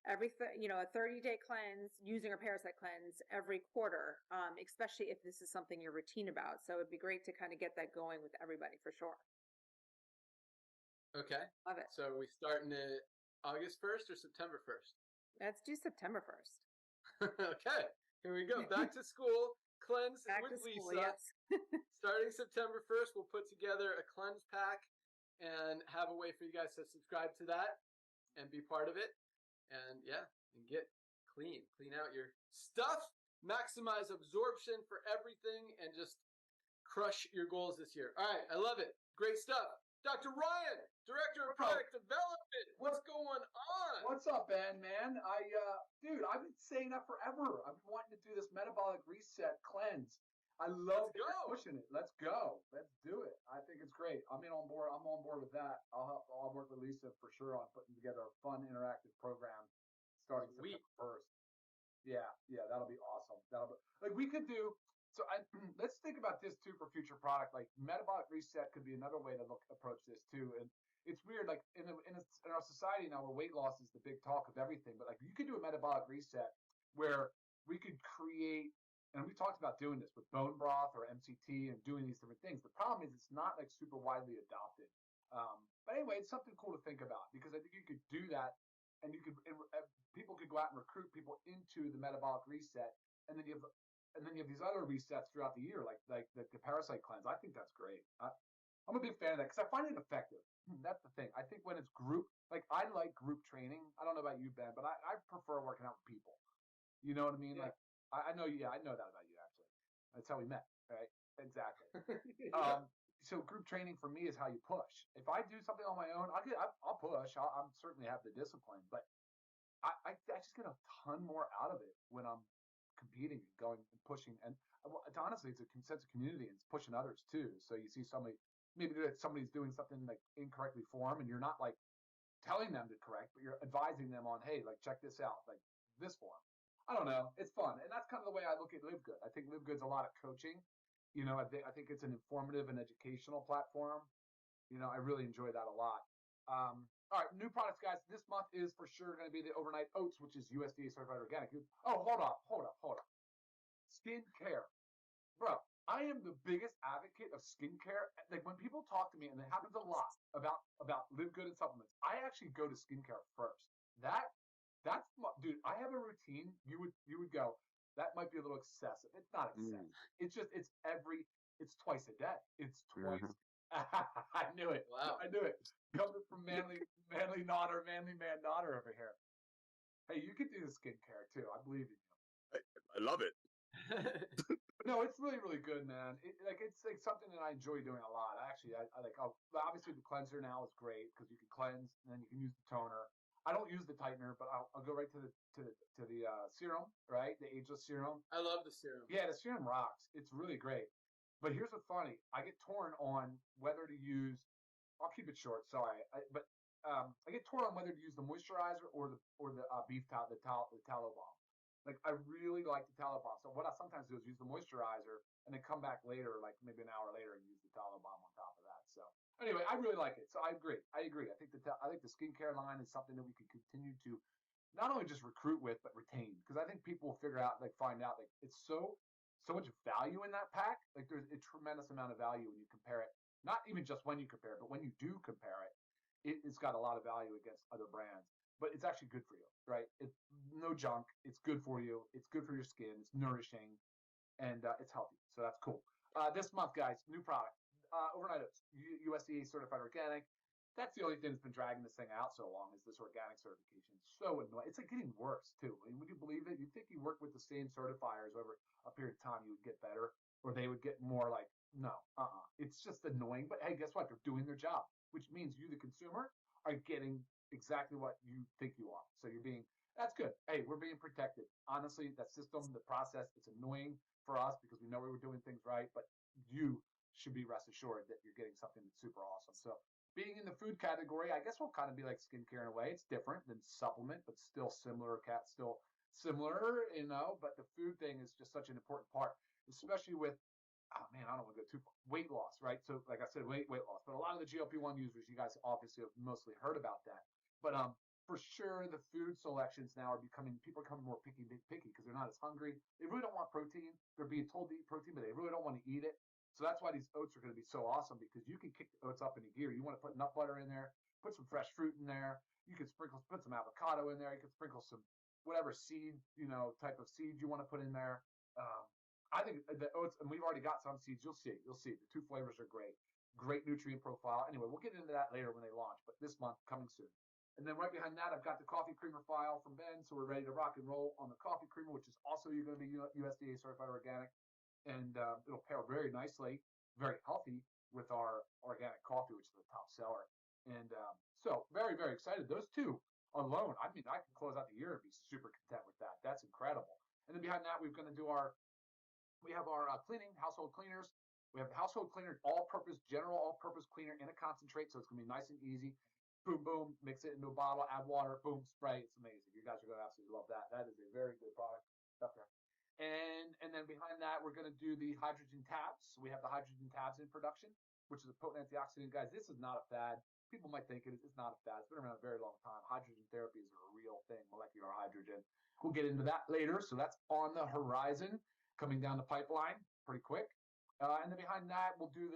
S3: a 30-day cleanse using a parasite cleanse every quarter, especially if this is something you're routine about. So it'd be great to kind of get that going with everybody for sure.
S1: Okay.
S3: Love it.
S1: So are we starting it August 1st or September 1st?
S3: Let's do September 1st.
S1: Okay. Here we go. Back to school cleanse with Lisa.
S3: Yes.
S1: Starting September 1st, we'll put together a cleanse pack and have a way for you guys to subscribe to that and be part of it. And get clean out your stuff, maximize absorption for everything, and just crush your goals this year. All right. I love it. Great stuff. Dr. Ryan, Director of Product Development. What's going on?
S4: What's up, Ben, man? Dude, I've been saying that forever. I've been wanting to do this metabolic reset cleanse. I love pushing it. Let's go. Let's do it. I think it's great. I'm on board. I'm on board with that. I'll work with Lisa for sure on putting together a fun interactive program starting September 1st. Yeah, that'll be awesome. We could do. So let's think about this too for future product. Like metabolic reset could be another way to approach this too. And it's weird, like in our society now, where weight loss is the big talk of everything. But like you could do a metabolic reset where we could create, and we talked about doing this with bone broth or MCT and doing these different things. The problem is it's not like super widely adopted. But anyway, it's something cool to think about, because I think you could do that, and people could go out and recruit people into the metabolic reset, and then you have these other resets throughout the year, like the parasite cleanse. I think that's great. I'm a big fan of that because I find it effective. That's the thing. I think when it's group, like I like group training. I don't know about you, Ben, but I prefer working out with people. You know what I mean?
S1: Yeah.
S4: Like I know that about you actually. That's how we met, right? Exactly.
S1: Yeah.
S4: So group training for me is how you push. If I do something on my own, I'll push. I'll certainly have the discipline, but I just get a ton more out of it when I'm competing and going and pushing. And honestly, it's a sense of community and it's pushing others too. So you see maybe somebody's doing something like incorrectly for them, and you're not like telling them to correct, but you're advising them on, hey, like check this out, like this form. I don't know. It's fun, and that's kind of the way I look at Live Good. I think Live Good's a lot of coaching. I think it's an informative and educational platform. I really enjoy that a lot. All right, new products, guys. This month is for sure going to be the overnight oats, which is USDA certified organic. Oh, hold up. Skincare, bro. I am the biggest advocate of skincare. Like when people talk to me, and it happens a lot about Live Good and supplements, I actually go to skincare first. Dude. I have a routine. You would go, that might be a little excessive. It's not excessive. It's just it's twice a day. It's twice. I knew it.
S1: Wow.
S4: I knew it. Coming from manly man daughter over here. Hey, you could do the skincare too. I believe in you.
S2: I love it.
S4: No, it's really, really good, man. It's like something that I enjoy doing a lot. I like. Obviously, the cleanser now is great because you can cleanse and then you can use the toner. I don't use the tightener, but I'll go right to the serum, right? The ageless serum.
S1: I love the serum.
S4: Yeah, the serum rocks. It's really great. But here's what's funny. I get torn on whether to use. I'll keep it short. Sorry, but I get torn on whether to use the moisturizer or the tallow balm. Like I really like the tallow balm. So what I sometimes do is use the moisturizer and then come back later, like maybe an hour later, and use the tallow balm on top of that. So anyway, I really like it. So I agree. I think the skincare line is something that we could continue to not only just recruit with but retain, because I think people will find out it's so much value in that pack. Like there's a tremendous amount of value when you compare it. Not even just when you compare it, but when you do compare it, it's got a lot of value against other brands. But it's actually good for you, right? It's no junk. It's good for you. It's good for your skin. It's nourishing, and it's healthy. So that's cool. This month, guys, new product. Overnight oats, USDA certified organic. That's the only thing that's been dragging this thing out so long is this organic certification. So annoying. It's like getting worse too. I mean, would you believe it? You'd think you work with the same certifiers over a period of time, you would get better, or they would get more like, no, It's just annoying. But hey, guess what? They're doing their job, which means you, the consumer, are getting exactly what you think you are. So that's good. Hey, we're being protected. Honestly, that system, the process, it's annoying for us because we know we were doing things right, but you should be rest assured that you're getting something that's super awesome. So being in the food category, I guess will kind of be like skincare in a way. It's different than supplement, but still similar, but the food thing is just such an important part, especially with, oh man, I don't want to go too far. Weight loss, right? So like I said, weight loss, but a lot of the GLP-1 users, you guys obviously have mostly heard about that. But for sure, the food selections now people are becoming more picky because they're not as hungry. They really don't want protein. They're being told to eat protein, but they really don't want to eat it. So that's why these oats are going to be so awesome because you can kick the oats up into gear. You want to put nut butter in there, put some fresh fruit in there. You can put some avocado in there. You can sprinkle some whatever seed, type of seed you want to put in there. I think the oats, and we've already got some seeds. You'll see. The two flavors are great. Great nutrient profile. Anyway, we'll get into that later when they launch, but this month, coming soon. And then right behind that, I've got the coffee creamer file from Ben, so we're ready to rock and roll on the coffee creamer, which is also going to be USDA certified organic, and it'll pair very nicely, very healthy with our organic coffee, which is the top seller. And so very, very excited. Those two alone, I mean, I can close out the year and be super content with that. That's incredible. And then behind that, we have our cleaning, household cleaners. We have the household cleaner, general all-purpose cleaner in a concentrate, so it's going to be nice and easy. Boom, boom, mix it into a bottle, add water, boom, spray. It's amazing. You guys are going to absolutely love that. That is a very good product up there. And then behind that, we're going to do the hydrogen tabs. So we have the hydrogen tabs in production, which is a potent antioxidant. Guys, this is not a fad. People might think it is. It's not a fad. It's been around a very long time. Hydrogen therapy is a real thing, molecular hydrogen. We'll get into that later. So that's on the horizon, coming down the pipeline pretty quick. And then behind that, we'll do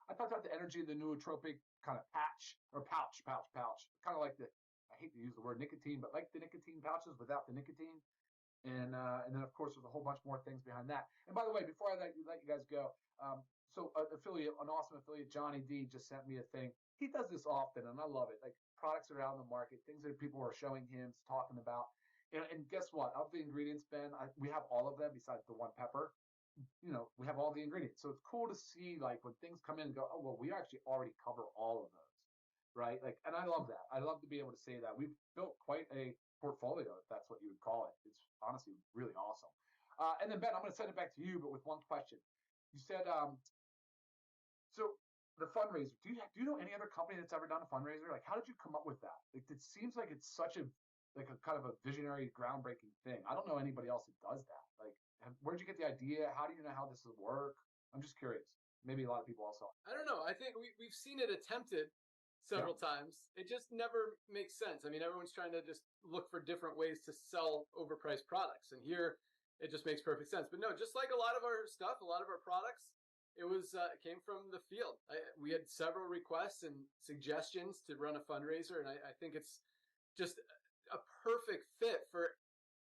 S4: I talked about the energy of the nootropic kind of pouch, kind of like I hate to use the word nicotine, but like the nicotine pouches without the nicotine. And then, of course, there's a whole bunch more things behind that. And by the way, before I let you guys go, so an awesome affiliate, Johnny D, just sent me a thing. He does this often, and I love it. Like products that are out in the market, things that people are showing him, talking about. And guess what? Of the ingredients, Ben, we have all of them besides the one pepper. we have all the ingredients. So it's cool to see like when things come in and go, oh, well, we actually already cover all of those, right? Like, and I love that. I love to be able to say that we've built quite a portfolio, if that's what you would call it. It's honestly really awesome. And then Ben, I'm going to send it back to you, but with one question. You said, so the fundraiser, do you know any other company that's ever done a fundraiser? Like, how did you come up with that? Like, it seems like it's such a kind of a visionary, groundbreaking thing. I don't know anybody else that does that. Like, where'd you get the idea? How do you know how this will work? I'm just curious. Maybe a lot of people also.
S1: I don't know. I think we've seen it attempted several times. It just never makes sense. I mean, everyone's trying to just look for different ways to sell overpriced products. And here it just makes perfect sense. But no, just like a lot of our stuff, a lot of our products, it came from the field. We had several requests and suggestions to run a fundraiser. And I think it's just a perfect fit for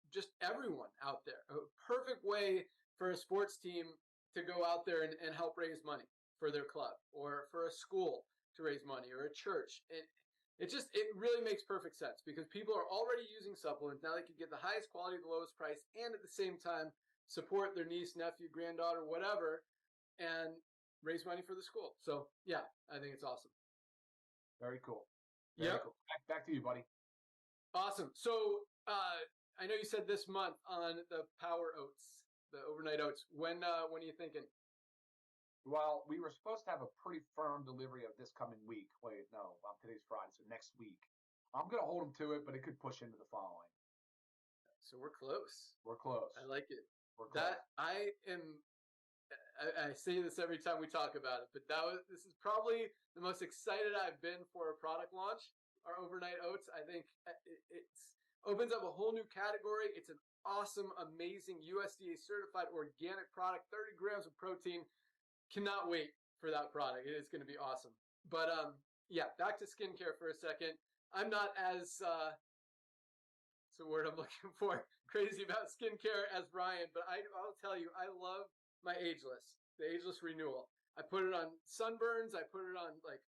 S1: just everyone out there. A perfect way for a sports team to go out there and help raise money for their club, or for a school to raise money, or a church. It really makes perfect sense because people are already using supplements. Now they can get the highest quality, the lowest price, and at the same time support their niece, nephew, granddaughter, whatever, and raise money for the school. So yeah, I think it's awesome.
S4: Very cool. Cool. Back to you, buddy.
S1: Awesome. So I know you said this month on the Power Oats, the overnight oats. When are you thinking?
S4: Well, we were supposed to have a pretty firm delivery of this coming week. Wait, no, today's Friday, so next week. I'm going to hold them to it, but it could push into the following.
S1: So we're close.
S4: We're close.
S1: I like it.
S4: We're close.
S1: I say this every time we talk about it, but this is probably the most excited I've been for a product launch, our overnight oats. I think it opens up a whole new category. It's an awesome, amazing USDA certified organic product, 30 grams of protein. Cannot wait for that product. It is going to be awesome. But back to skincare for a second. I'm not as what's the word I'm looking for, crazy about skincare as Brian, but I'll tell you, I love my Ageless, the Ageless Renewal. I put it on sunburns. I put it on like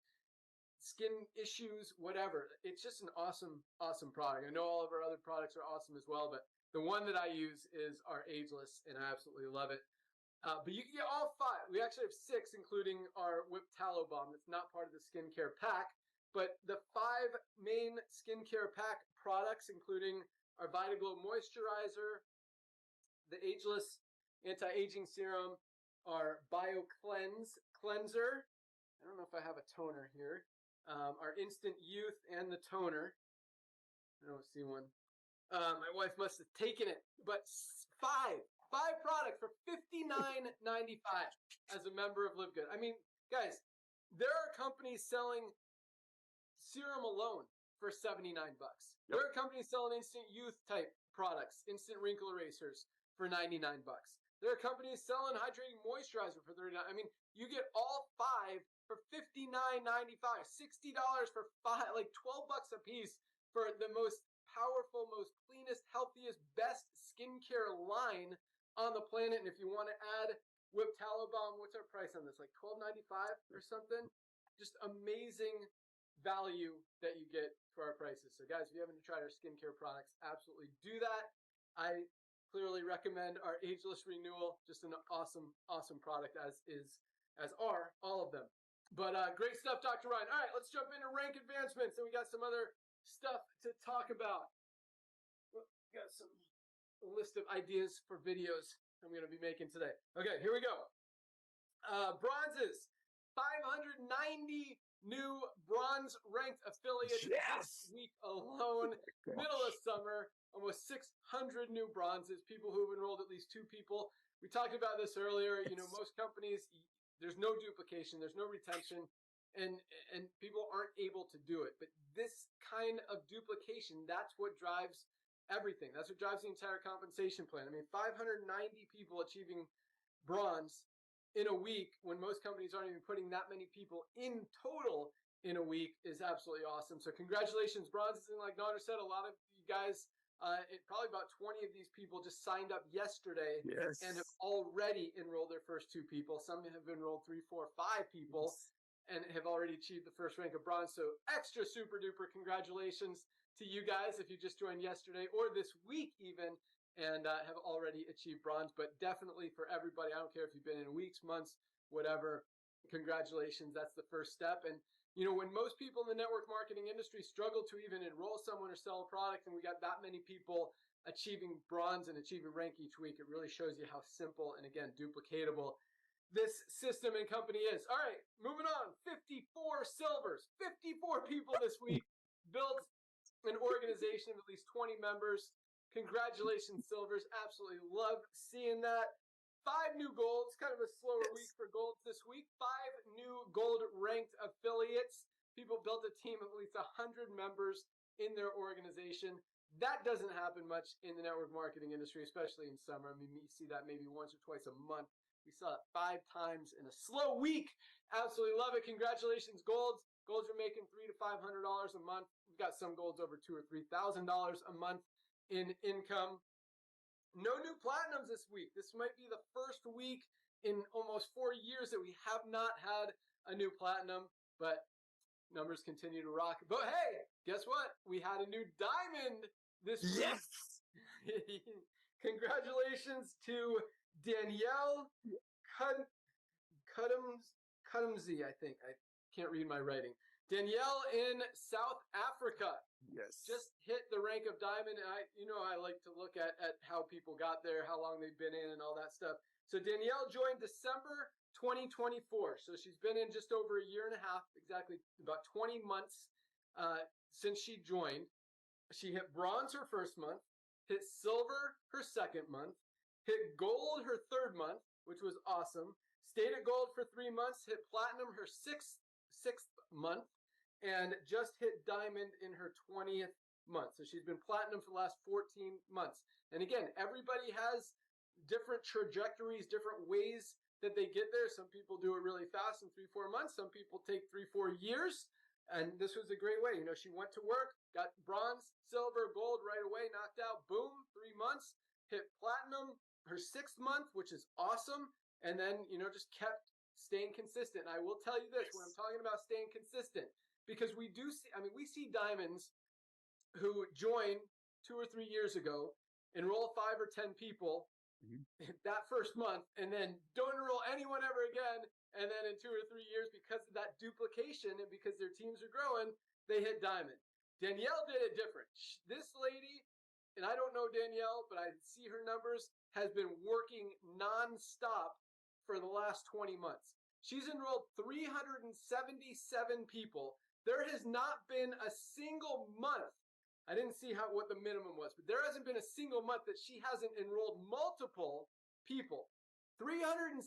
S1: skin issues, whatever. It's just an awesome, awesome product. I know all of our other products are awesome as well, but the one that I use is our Ageless, and I absolutely love it. But you can get all 5. We actually have 6, including our whipped tallow balm. That's not part of the skincare pack. But the 5 main skincare pack products, including our VitaGlow Moisturizer, the Ageless Anti-Aging Serum, our Bio Cleanser. I don't know if I have a toner here. Our Instant Youth and the toner. I don't see one. My wife must have taken it. But 5 products for $59.95 as a member of Live Good. I mean, guys, there are companies selling serum alone for $79. There are companies selling instant youth type products, instant wrinkle erasers for $99. There are companies selling hydrating moisturizer for $39. I mean, you get all 5 for $59.95, $60 for 5, like $12 a piece for the most powerful, most cleanest, healthiest, best skincare line on the planet. And if you want to add whipped tallow balm, what's our price on this? Like $12.95 or something? Just amazing value that you get for our prices. So guys, if you haven't tried our skincare products, absolutely do that. I clearly recommend our Ageless Renewal. Just an awesome, awesome product, as are all of them. But great stuff, Dr. Ryan. All right, let's jump into rank advancements. And we got some other stuff to talk about. We got a list of ideas for videos I'm going to be making today. Okay, here we go. Bronzes. 590 new bronze-ranked affiliates this week alone. Middle of summer, almost 600 new bronzes, people who have enrolled at least 2 people. We talked about this earlier. You know, most companies, there's no duplication, there's no retention, and people aren't able to do it. But this kind of duplication, that's what drives everything. That's what drives the entire compensation plan. I mean, 590 people achieving bronze in a week when most companies aren't even putting that many people in total in a week is absolutely awesome. So congratulations, bronzes. And like Nader said, a lot of you guys, probably about 20 of these people just signed up yesterday and have already enrolled their first 2 people. Some have enrolled 3, 4, 5 people and have already achieved the first rank of bronze. So extra super duper congratulations to you guys if you just joined yesterday or this week even. and have already achieved bronze. But definitely for everybody, I don't care if you've been in weeks, months, whatever, congratulations. That's the first step. And you know, when most people in the network marketing industry struggle to even enroll someone or sell a product, and we got that many people achieving bronze and achieving rank each week, it really shows you how simple and, again, duplicatable this system and company is. All right, moving on. 54 silvers. 54 people this week built an organization of at least 20 members. Congratulations, silvers. Absolutely love seeing that. 5 new golds, kind of a slower week for golds this week. 5 new gold ranked affiliates. People built a team of at least 100 members in their organization. That doesn't happen much in the network marketing industry, especially in summer. I mean, you see that maybe once or twice a month. We saw it 5 times in a slow week. Absolutely love it. Congratulations, golds. Golds are making $300 to $500 a month. We've got some golds over $2,000 or $3,000 a month in income. No new platinums this week. This might be the first week in almost 4 years that we have not had a new platinum, but numbers continue to rock. But hey, guess what? We had a new diamond this week.
S2: Yes!
S1: Congratulations to Danielle Cudumsey, I think. I can't read my writing. Danielle in South Africa.
S2: Yes.
S1: Just hit the rank of diamond. And I like to look at how people got there, how long they've been in and all that stuff. So Danielle joined December 2024. So she's been in just over a year and a half, exactly about 20 months since she joined. She hit bronze her first month, hit silver her second month, hit gold her third month, which was awesome. Stayed at gold for 3 months, hit platinum her sixth month, and just hit diamond in her 20th month. So she's been platinum for the last 14 months. And again, everybody has different trajectories, different ways that they get there. Some people do it really fast in 3-4 months. Some people take 3-4 years. And this was a great way. You know, she went to work, got bronze, silver, gold right away, knocked out, boom, 3 months, hit platinum her 6th month, which is awesome. And then, you know, just kept staying consistent. And I will tell you this, when I'm talking about staying consistent, because we do see, we see diamonds who join 2 or 3 years ago, enroll 5 or 10 people that first month, and then don't enroll anyone ever again. And then in 2 or 3 years, because of that duplication and because their teams are growing, they hit diamond. Danielle did it different. This lady, and I don't know Danielle, but I see her numbers, has been working nonstop for the last 20 months. She's enrolled 377 people. There has not been a single month. I didn't see what the minimum was, but there hasn't been a single month that she hasn't enrolled multiple people. 377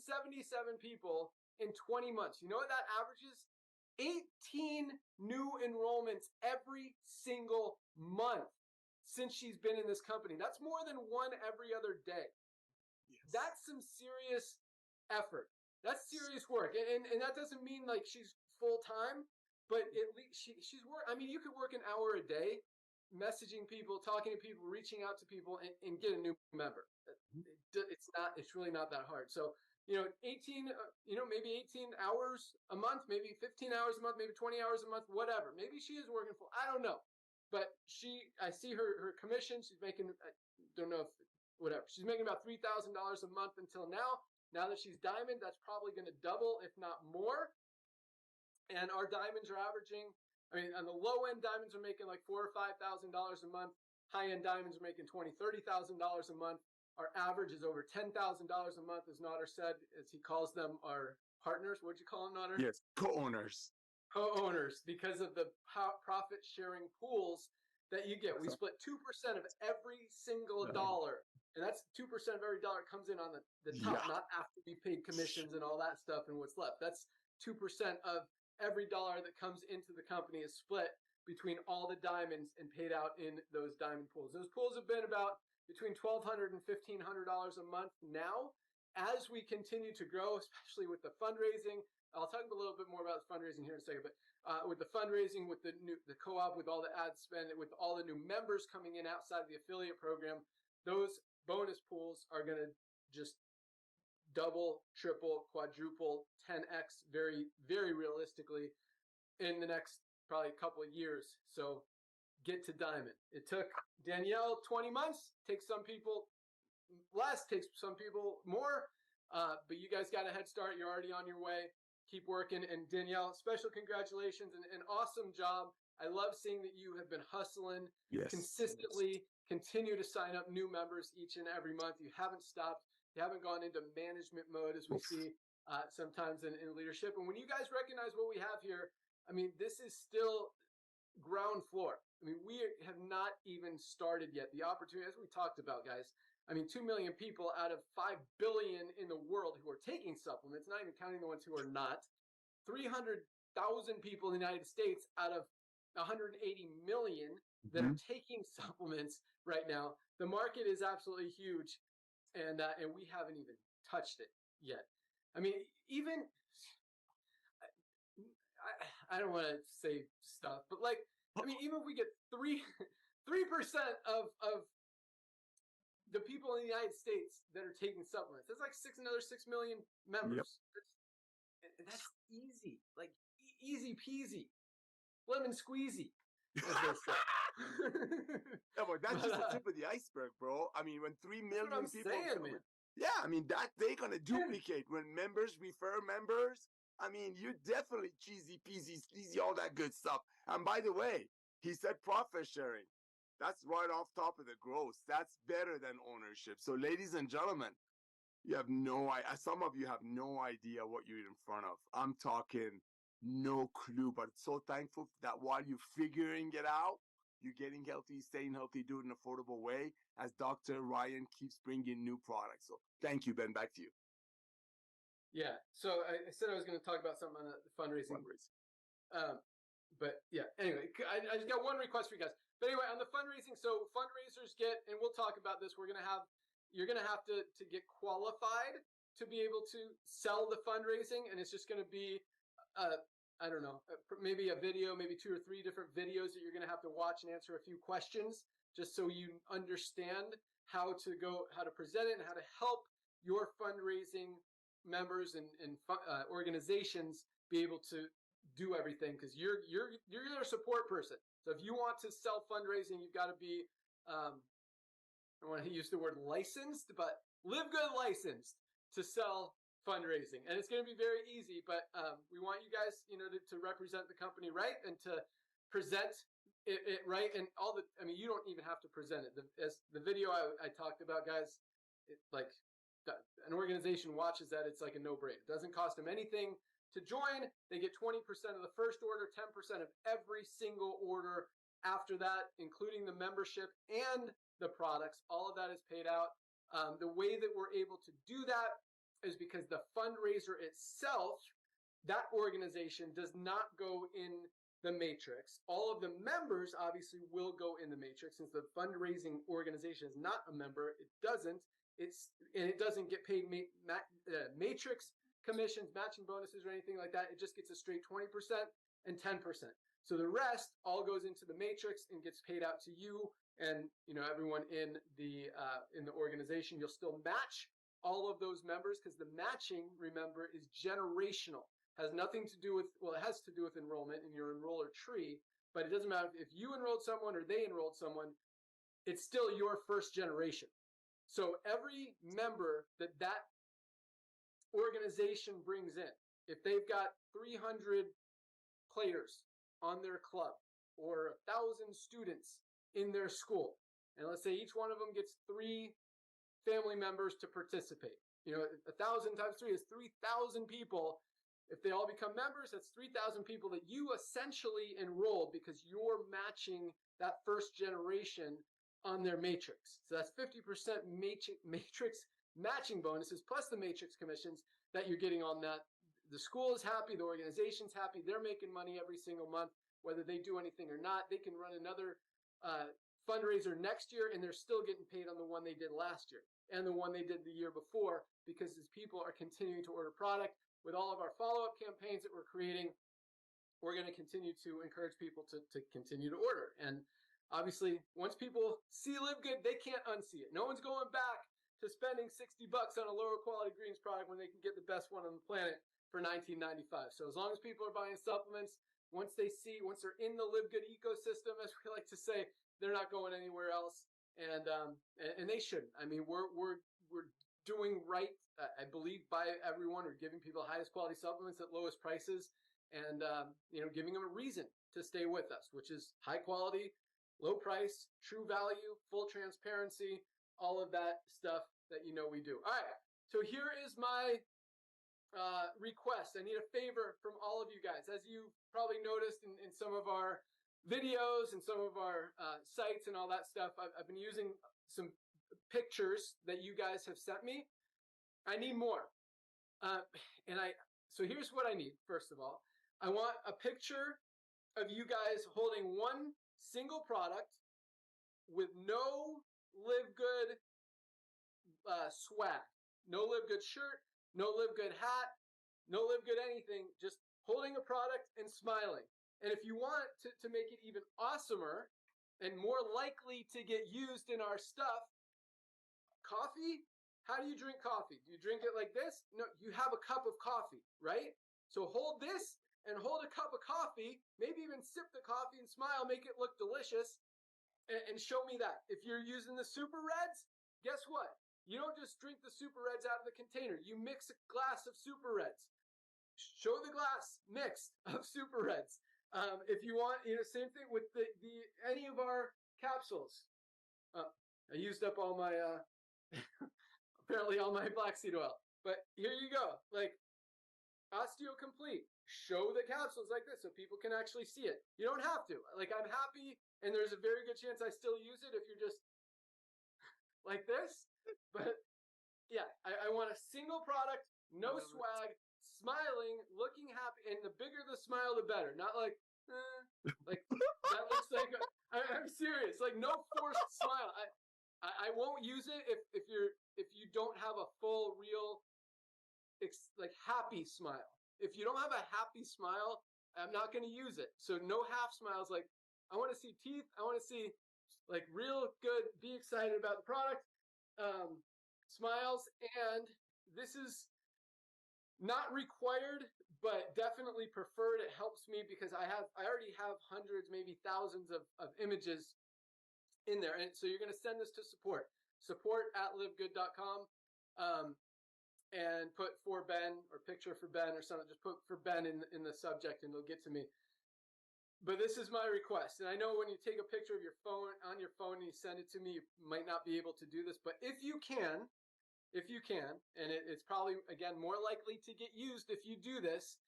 S1: people in 20 months. You know what that averages? 18 new enrollments every single month since she's been in this company. That's more than one every other day. Yes. That's some serious effort. That's serious work. And that doesn't mean like she's full-time, but at least she's work. I mean, you could work an hour a day messaging people, talking to people, reaching out to people, and get a new member. It's really not that hard. So, you know, 18, maybe 18 hours a month, maybe 15 hours a month, maybe 20 hours a month, whatever. Maybe she is working full. I don't know. But I see her commission. She's making, I don't know if, whatever. She's making about $3,000 a month until now. Now that she's diamond, that's probably going to double, if not more. And our diamonds are averaging, on the low end, diamonds are making like $4,000 or $5,000 a month. High end diamonds are making $20,000, $30,000 a month. Our average is over $10,000 a month, as Nader said, as he calls them our partners. What'd you call them, Nader?
S2: Yes, co-owners.
S1: Co-owners, because of the profit sharing pools that you get. We split 2% of every single dollar. And that's 2% of every dollar comes in on the top, not after we paid commissions and all that stuff and what's left. That's 2% of every dollar that comes into the company is split between all the diamonds and paid out in those diamond pools. Those pools have been about between $1,200 and $1,500 a month now. As we continue to grow, especially with the fundraising, I'll talk a little bit more about the fundraising here in a second, but with the fundraising, with the co-op, with all the ad spend, with all the new members coming in outside of the affiliate program, those bonus pools are going to just double, triple, quadruple, 10x very, very realistically in the next probably couple of years. So get to diamond. It took Danielle 20 months, takes some people less, takes some people more, but you guys got a head start. You're already on your way. Keep working. And Danielle, special congratulations and an awesome job. I love seeing that you have been hustling consistently, continue to sign up new members each and every month. You haven't stopped. You haven't gone into management mode as we see sometimes in leadership. And when you guys recognize what we have here, I mean, this is still ground floor. I mean, we have not even started yet. The opportunity, as we talked about, guys, I mean, 2 million people out of 5 billion in the world who are taking supplements, not even counting the ones who are not. 300,000 people in the United States out of 180 million that are taking supplements right now. The market is absolutely huge, and we haven't even touched it yet. I mean, even I don't want to say stuff, but like, I mean, even if we get 3% of the people in the United States that are taking supplements, that's like another 6 million members. That's easy, like easy peasy, lemon squeezy.
S2: Yeah, but that's just the tip of the iceberg, bro. I mean, when 3 million people, yeah, I mean that they're gonna duplicate when members refer members. I mean, you're definitely cheesy peasy, sleazy, all that good stuff. And by the way, he said profit sharing. That's right off top of the gross. That's better than ownership. So, ladies and gentlemen, you have no idea. Some of you have no idea what you're in front of. I'm talking no clue, but so thankful that while you're figuring it out, you're getting healthy, staying healthy, do it in an affordable way, as Dr. Ryan keeps bringing new products. So thank you, Ben. Back to you.
S1: Yeah. So I said I was going to talk about something on the fundraising. But yeah, anyway, I just got one request for you guys. But anyway, on the fundraising, so fundraisers get, and we'll talk about this, you're going to have to get qualified to be able to sell the fundraising. And it's just going to be, I don't know, maybe a video, maybe 2 or 3 different videos that you're going to have to watch and answer a few questions just so you understand how to present it and how to help your fundraising members and organizations be able to do everything, because you're their support person. So if you want to sell fundraising, you've got to be I want to use the word licensed, but Live Good licensed to sell fundraising. And it's going to be very easy, but we want you guys, to represent the company right and to present it right. And you don't even have to present it. As the video I talked about, guys, an organization watches that, it's like a no-brainer. It doesn't cost them anything to join. They get 20% of the first order, 10% of every single order after that, including the membership and the products. All of that is paid out. The way that we're able to do that is because the fundraiser itself, that organization does not go in the matrix. All of the members obviously will go in the matrix. Since the fundraising organization is not a member, it doesn't. It doesn't get paid matrix commissions, matching bonuses, or anything like that. It just gets a straight 20% and 10%. So the rest all goes into the matrix and gets paid out to you and everyone in the organization. You'll still match all of those members, because the matching, remember, is generational. Has nothing to do with, it has to do with enrollment in your enroller tree, but it doesn't matter if you enrolled someone or they enrolled someone. It's still your first generation. So every member that organization brings in, if they've got 300 players on their club or 1,000 students in their school, and let's say each one of them gets 3 family members to participate, 1,000 times 3 is 3,000 people. If they all become members, that's 3,000 people that you essentially enrolled because you're matching that first generation on their matrix. So that's 50% matrix matching bonuses plus the matrix commissions that you're getting on that. The school is happy, the organization's happy, they're making money every single month, whether they do anything or not. They can run another fundraiser next year and they're still getting paid on the one they did last year and the one they did the year before, because as people are continuing to order product. With all of our follow-up campaigns that we're creating, we're going to continue to encourage people to continue to order. And obviously, once people see Live Good, they can't unsee it. No one's going back to spending $60 on a lower quality greens product when they can get the best one on the planet for $19.95. So as long as people are buying supplements, once they're in the Live Good ecosystem, as we like to say, they're not going anywhere else. And they shouldn't. I mean, we're doing right, I believe, by everyone. We're giving people highest quality supplements at lowest prices, and giving them a reason to stay with us, which is high quality, low price, true value, full transparency, all of that stuff that we do. All right, so here is my request. I need a favor from all of you guys. As you probably noticed in some of our videos and some of our sites and all that stuff, I've been using some pictures that you guys have sent me. I need more. So here's what I need, first of all. I want a picture of you guys holding one single product with no Live Good swag. No Live Good shirt, no Live Good hat, no Live Good anything, just holding a product and smiling. And if you want to make it even awesomer and more likely to get used in our stuff, coffee. How do you drink coffee? Do you drink it like this? No, you have a cup of coffee, right? So hold this and hold a cup of coffee, maybe even sip the coffee and smile, make it look delicious, and show me that. If you're using the Super Reds, guess what? You don't just drink the Super Reds out of the container. You mix a glass of Super Reds. Show the glass mixed of Super Reds. If you want, same thing with any of our capsules. I used up all my, apparently all my black seed oil. But here you go. Like, Osteo Complete. Show the capsules like this so people can actually see it. You don't have to. Like, I'm happy, and there's a very good chance I still use it if you're just like this. But yeah, I want a single product, no swag, smiling, looking happy, and the bigger the smile, the better. Not like, like that looks like I'm serious. Like, no forced smile. I won't use it if you don't have a full, real, like, happy smile. If you don't have a happy smile, I'm not going to use it. So no half smiles. Like, I want to see teeth. I want to see, like, real good, be excited about the product. Smiles. And this is not required, but definitely preferred. It helps me because I already have hundreds, maybe thousands of images in there. And so you're going to send this to support@livegood.com. And put for Ben or picture for Ben or something. Just put for Ben in the subject and it'll get to me. But this is my request. And I know when you take a picture of your phone on your phone and you send it to me, you might not be able to do this. But if you can, and it's probably, again, more likely to get used if you do this,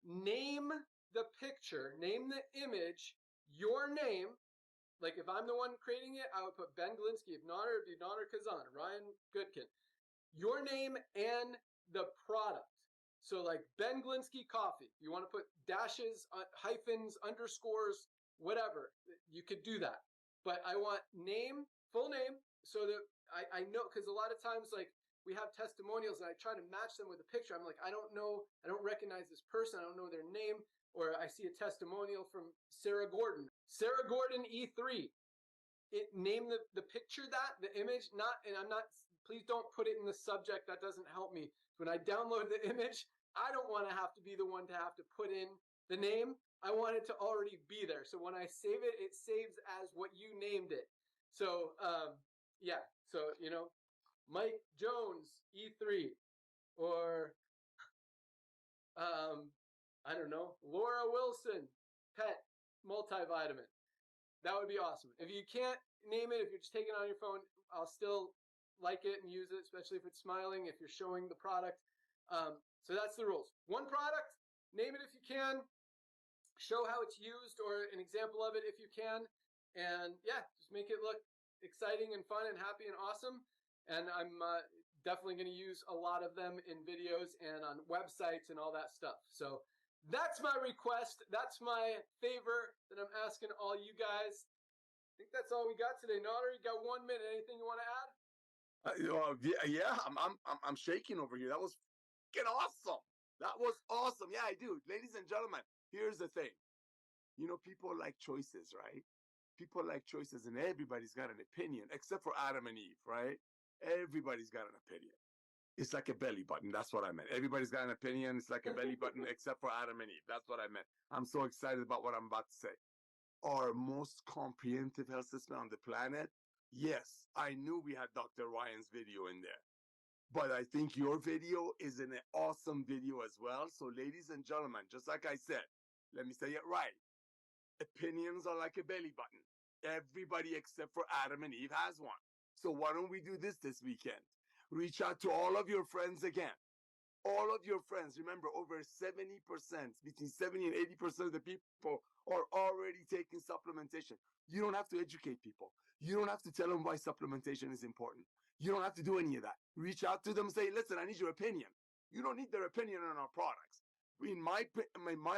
S1: name the picture, name the image, your name. Like, if I'm the one creating it, I would put Ben Glinsky. If not, it would be Donner Kazan, Ryan Goodkin. Your name and the product. So, like, Ben Glinsky Coffee. You want to put dashes, hyphens, underscores, whatever. You could do that. But I want name, full name, so that I know, because a lot of times, like, we have testimonials and I try to match them with a picture. I'm like, I don't know, I don't recognize this person. I don't know their name. Or I see a testimonial from Sarah Gordon. Sarah Gordon E3. Name the picture, the image, and I'm not, please don't put it in the subject. That doesn't help me. When I download the image, I don't want to have to be the one to have to put in the name. I want it to already be there. So when I save it, it saves as what you named it. So, yeah. So, Mike Jones, E3, or, I don't know, Laura Wilson, pet multivitamin. That would be awesome. If you can't name it, if you're just taking it on your phone, I'll still like it and use it, especially if it's smiling, if you're showing the product. So that's the rules. One product, name it if you can, show how it's used or an example of it if you can. And yeah, just make it look exciting and fun and happy and awesome. And I'm definitely going to use a lot of them in videos and on websites and all that stuff. So that's my request. That's my favor that I'm asking all you guys. I think that's all we got today. Nader, you got 1 minute. Anything you want to add?
S2: Yeah, I'm shaking over here. That was freaking awesome. That was awesome. Yeah, I do. Ladies and gentlemen, here's the thing. People like choices, right? People like choices, and everybody's got an opinion, except for Adam and Eve, right? Everybody's got an opinion. It's like a belly button. That's what I meant. Everybody's got an opinion. It's like a belly button, except for Adam and Eve. That's what I meant. I'm so excited about what I'm about to say. Our most comprehensive health system on the planet. Yes, I knew we had Dr. Ryan's video in there, but I think your video is an awesome video as well. So ladies and gentlemen, just like I said, let me say it right. Opinions are like a belly button. Everybody except for Adam and Eve has one. So why don't we do this weekend? Reach out to all of your friends again. All of your friends. Remember, over 70%, between 70 and 80% of the people are already taking supplementation. You don't have to educate people. You don't have to tell them why supplementation is important. You don't have to do any of that. Reach out to them and say, listen, I need your opinion. You don't need their opinion on our products. In my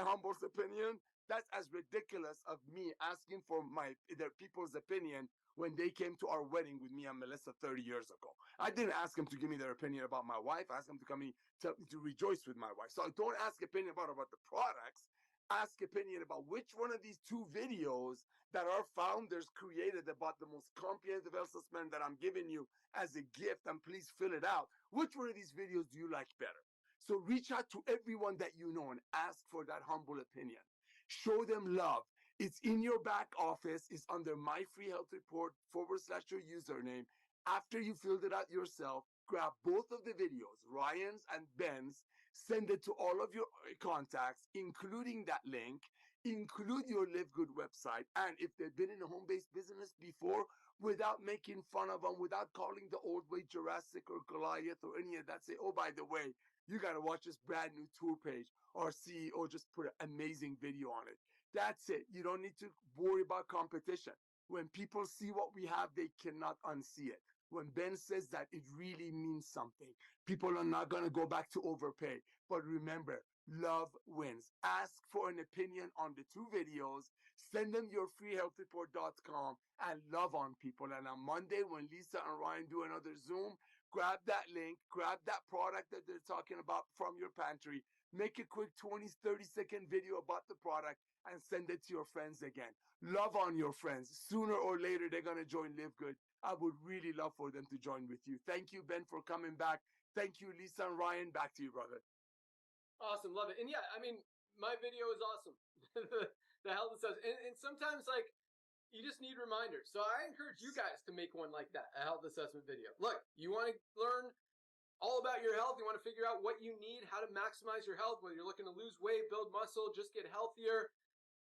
S2: humble opinion, that's as ridiculous of me asking for their people's opinion when they came to our wedding with me and Melissa 30 years ago. I didn't ask them to give me their opinion about my wife. I asked them to come to rejoice with my wife. So don't ask opinion about the products. Ask opinion about which one of these two videos that our founders created about the most comprehensive health assessment that I'm giving you as a gift, and please fill it out. Which one of these videos do you like better? So reach out to everyone that you know and ask for that humble opinion. Show them love. It's in your back office. It's under My Free Health Report / your username. After you filled it out yourself, grab both of the videos, Ryan's and Ben's, send it to all of your contacts, including that link, include your Live Good website, and if they've been in a home-based business before, without making fun of them, without calling the old way Jurassic or Goliath or any of that, say, oh, by the way, you got to watch this brand new tour page. Our CEO just put an amazing video on it. That's it. You don't need to worry about competition. When people see what we have, they cannot unsee it. When Ben says that, it really means something. People are not going to go back to overpay. But remember, love wins. Ask for an opinion on the two videos. Send them your freehealthreport.com and love on people. And on Monday, when Lisa and Ryan do another Zoom, grab that link, grab that product that they're talking about from your pantry, make a quick 20, 30-second video about the product, and send it to your friends again. Love on your friends. Sooner or later, they're going to join Live Good. I would really love for them to join with you. Thank you, Ben, for coming back. Thank you, Lisa and Ryan. Back to you, brother.
S1: Awesome. Love it. And yeah, I mean, my video is awesome. The health assessment. And sometimes, like, you just need reminders. So I encourage you guys to make one like that, a health assessment video. Look, you want to learn all about your health. You want to figure out what you need, how to maximize your health, whether you're looking to lose weight, build muscle, just get healthier,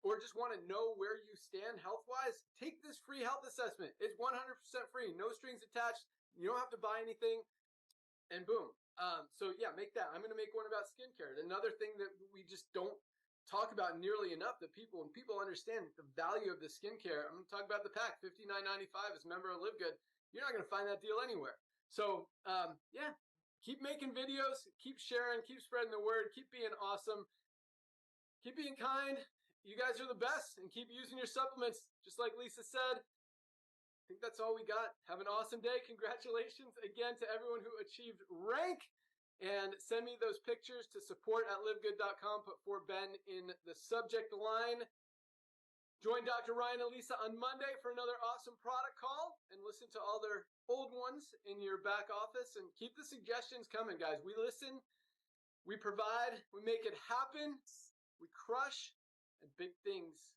S1: or just want to know where you stand health-wise. Take this free health assessment. It's 100% free, no strings attached. You don't have to buy anything, and boom. So yeah, make that. I'm going to make one about skincare. Another thing that we just don't talk about nearly enough that when people understand the value of the skincare, I'm going to talk about the pack, $59.95 as a member of Live Good. You're not going to find that deal anywhere. So yeah, keep making videos, keep sharing, keep spreading the word, keep being awesome, keep being kind. You guys are the best, and keep using your supplements. Just like Lisa said, I think that's all we got. Have an awesome day. Congratulations again to everyone who achieved rank. And send me those pictures to support@livegood.com. Put for Ben in the subject line. Join Dr. Ryan and Lisa on Monday for another awesome product call, and listen to all their old ones in your back office. And keep the suggestions coming, guys. We listen, we provide, we make it happen, we crush, and big things.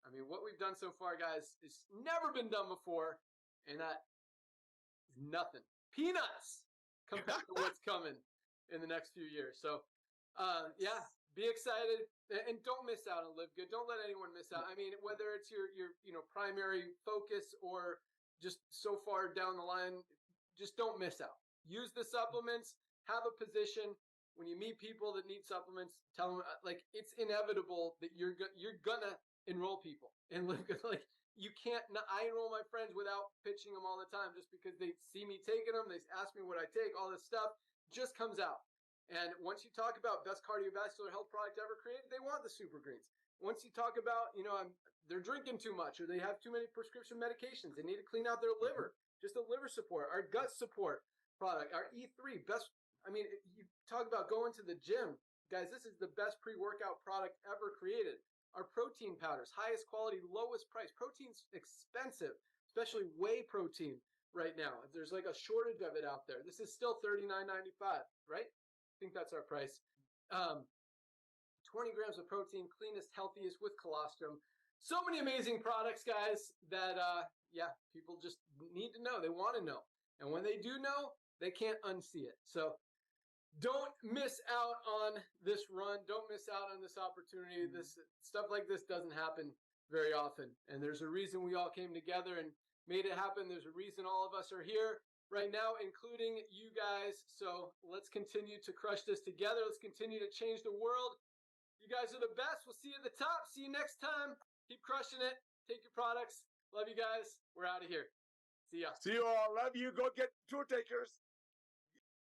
S1: I mean, what we've done so far, guys, is never been done before, and that is nothing. Peanuts compared to what's coming in the next few years. So, yeah, be excited and don't miss out on Live Good. Don't let anyone miss out. I mean, whether it's your primary focus or just so far down the line, just don't miss out. Use the supplements. Have a position. When you meet people that need supplements, tell them like it's inevitable that you're gonna enroll people and Live Good. Like you can't. I enroll my friends without pitching them all the time, just because they see me taking them. They ask me what I take. All this stuff just comes out. And once you talk about best cardiovascular health product ever created, they want the super greens. Once you talk about, they're drinking too much or they have too many prescription medications, they need to clean out their liver, just a liver support, our gut support product, our E3, best. I mean, you talk about going to the gym, guys, this is the best pre-workout product ever created. Our protein powders, highest quality, lowest price. Protein's expensive, especially whey protein. right now. There's like a shortage of it out there. This is still $39.95, right? I think that's our price. 20 grams of protein, cleanest, healthiest with colostrum. So many amazing products, guys, that, people just need to know. They want to know. And when they do know, they can't unsee it. So don't miss out on this run. Don't miss out on this opportunity. This stuff like this doesn't happen very often. And there's a reason we all came together and made it happen. There's a reason all of us are here right now, including you guys. So let's continue to crush this together. Let's continue to change the world. You guys are the best. We'll see you at the top. See you next time. Keep crushing it. Take your products. Love you guys. We're out of here. See ya.
S2: See you all. Love you. Go get tour takers.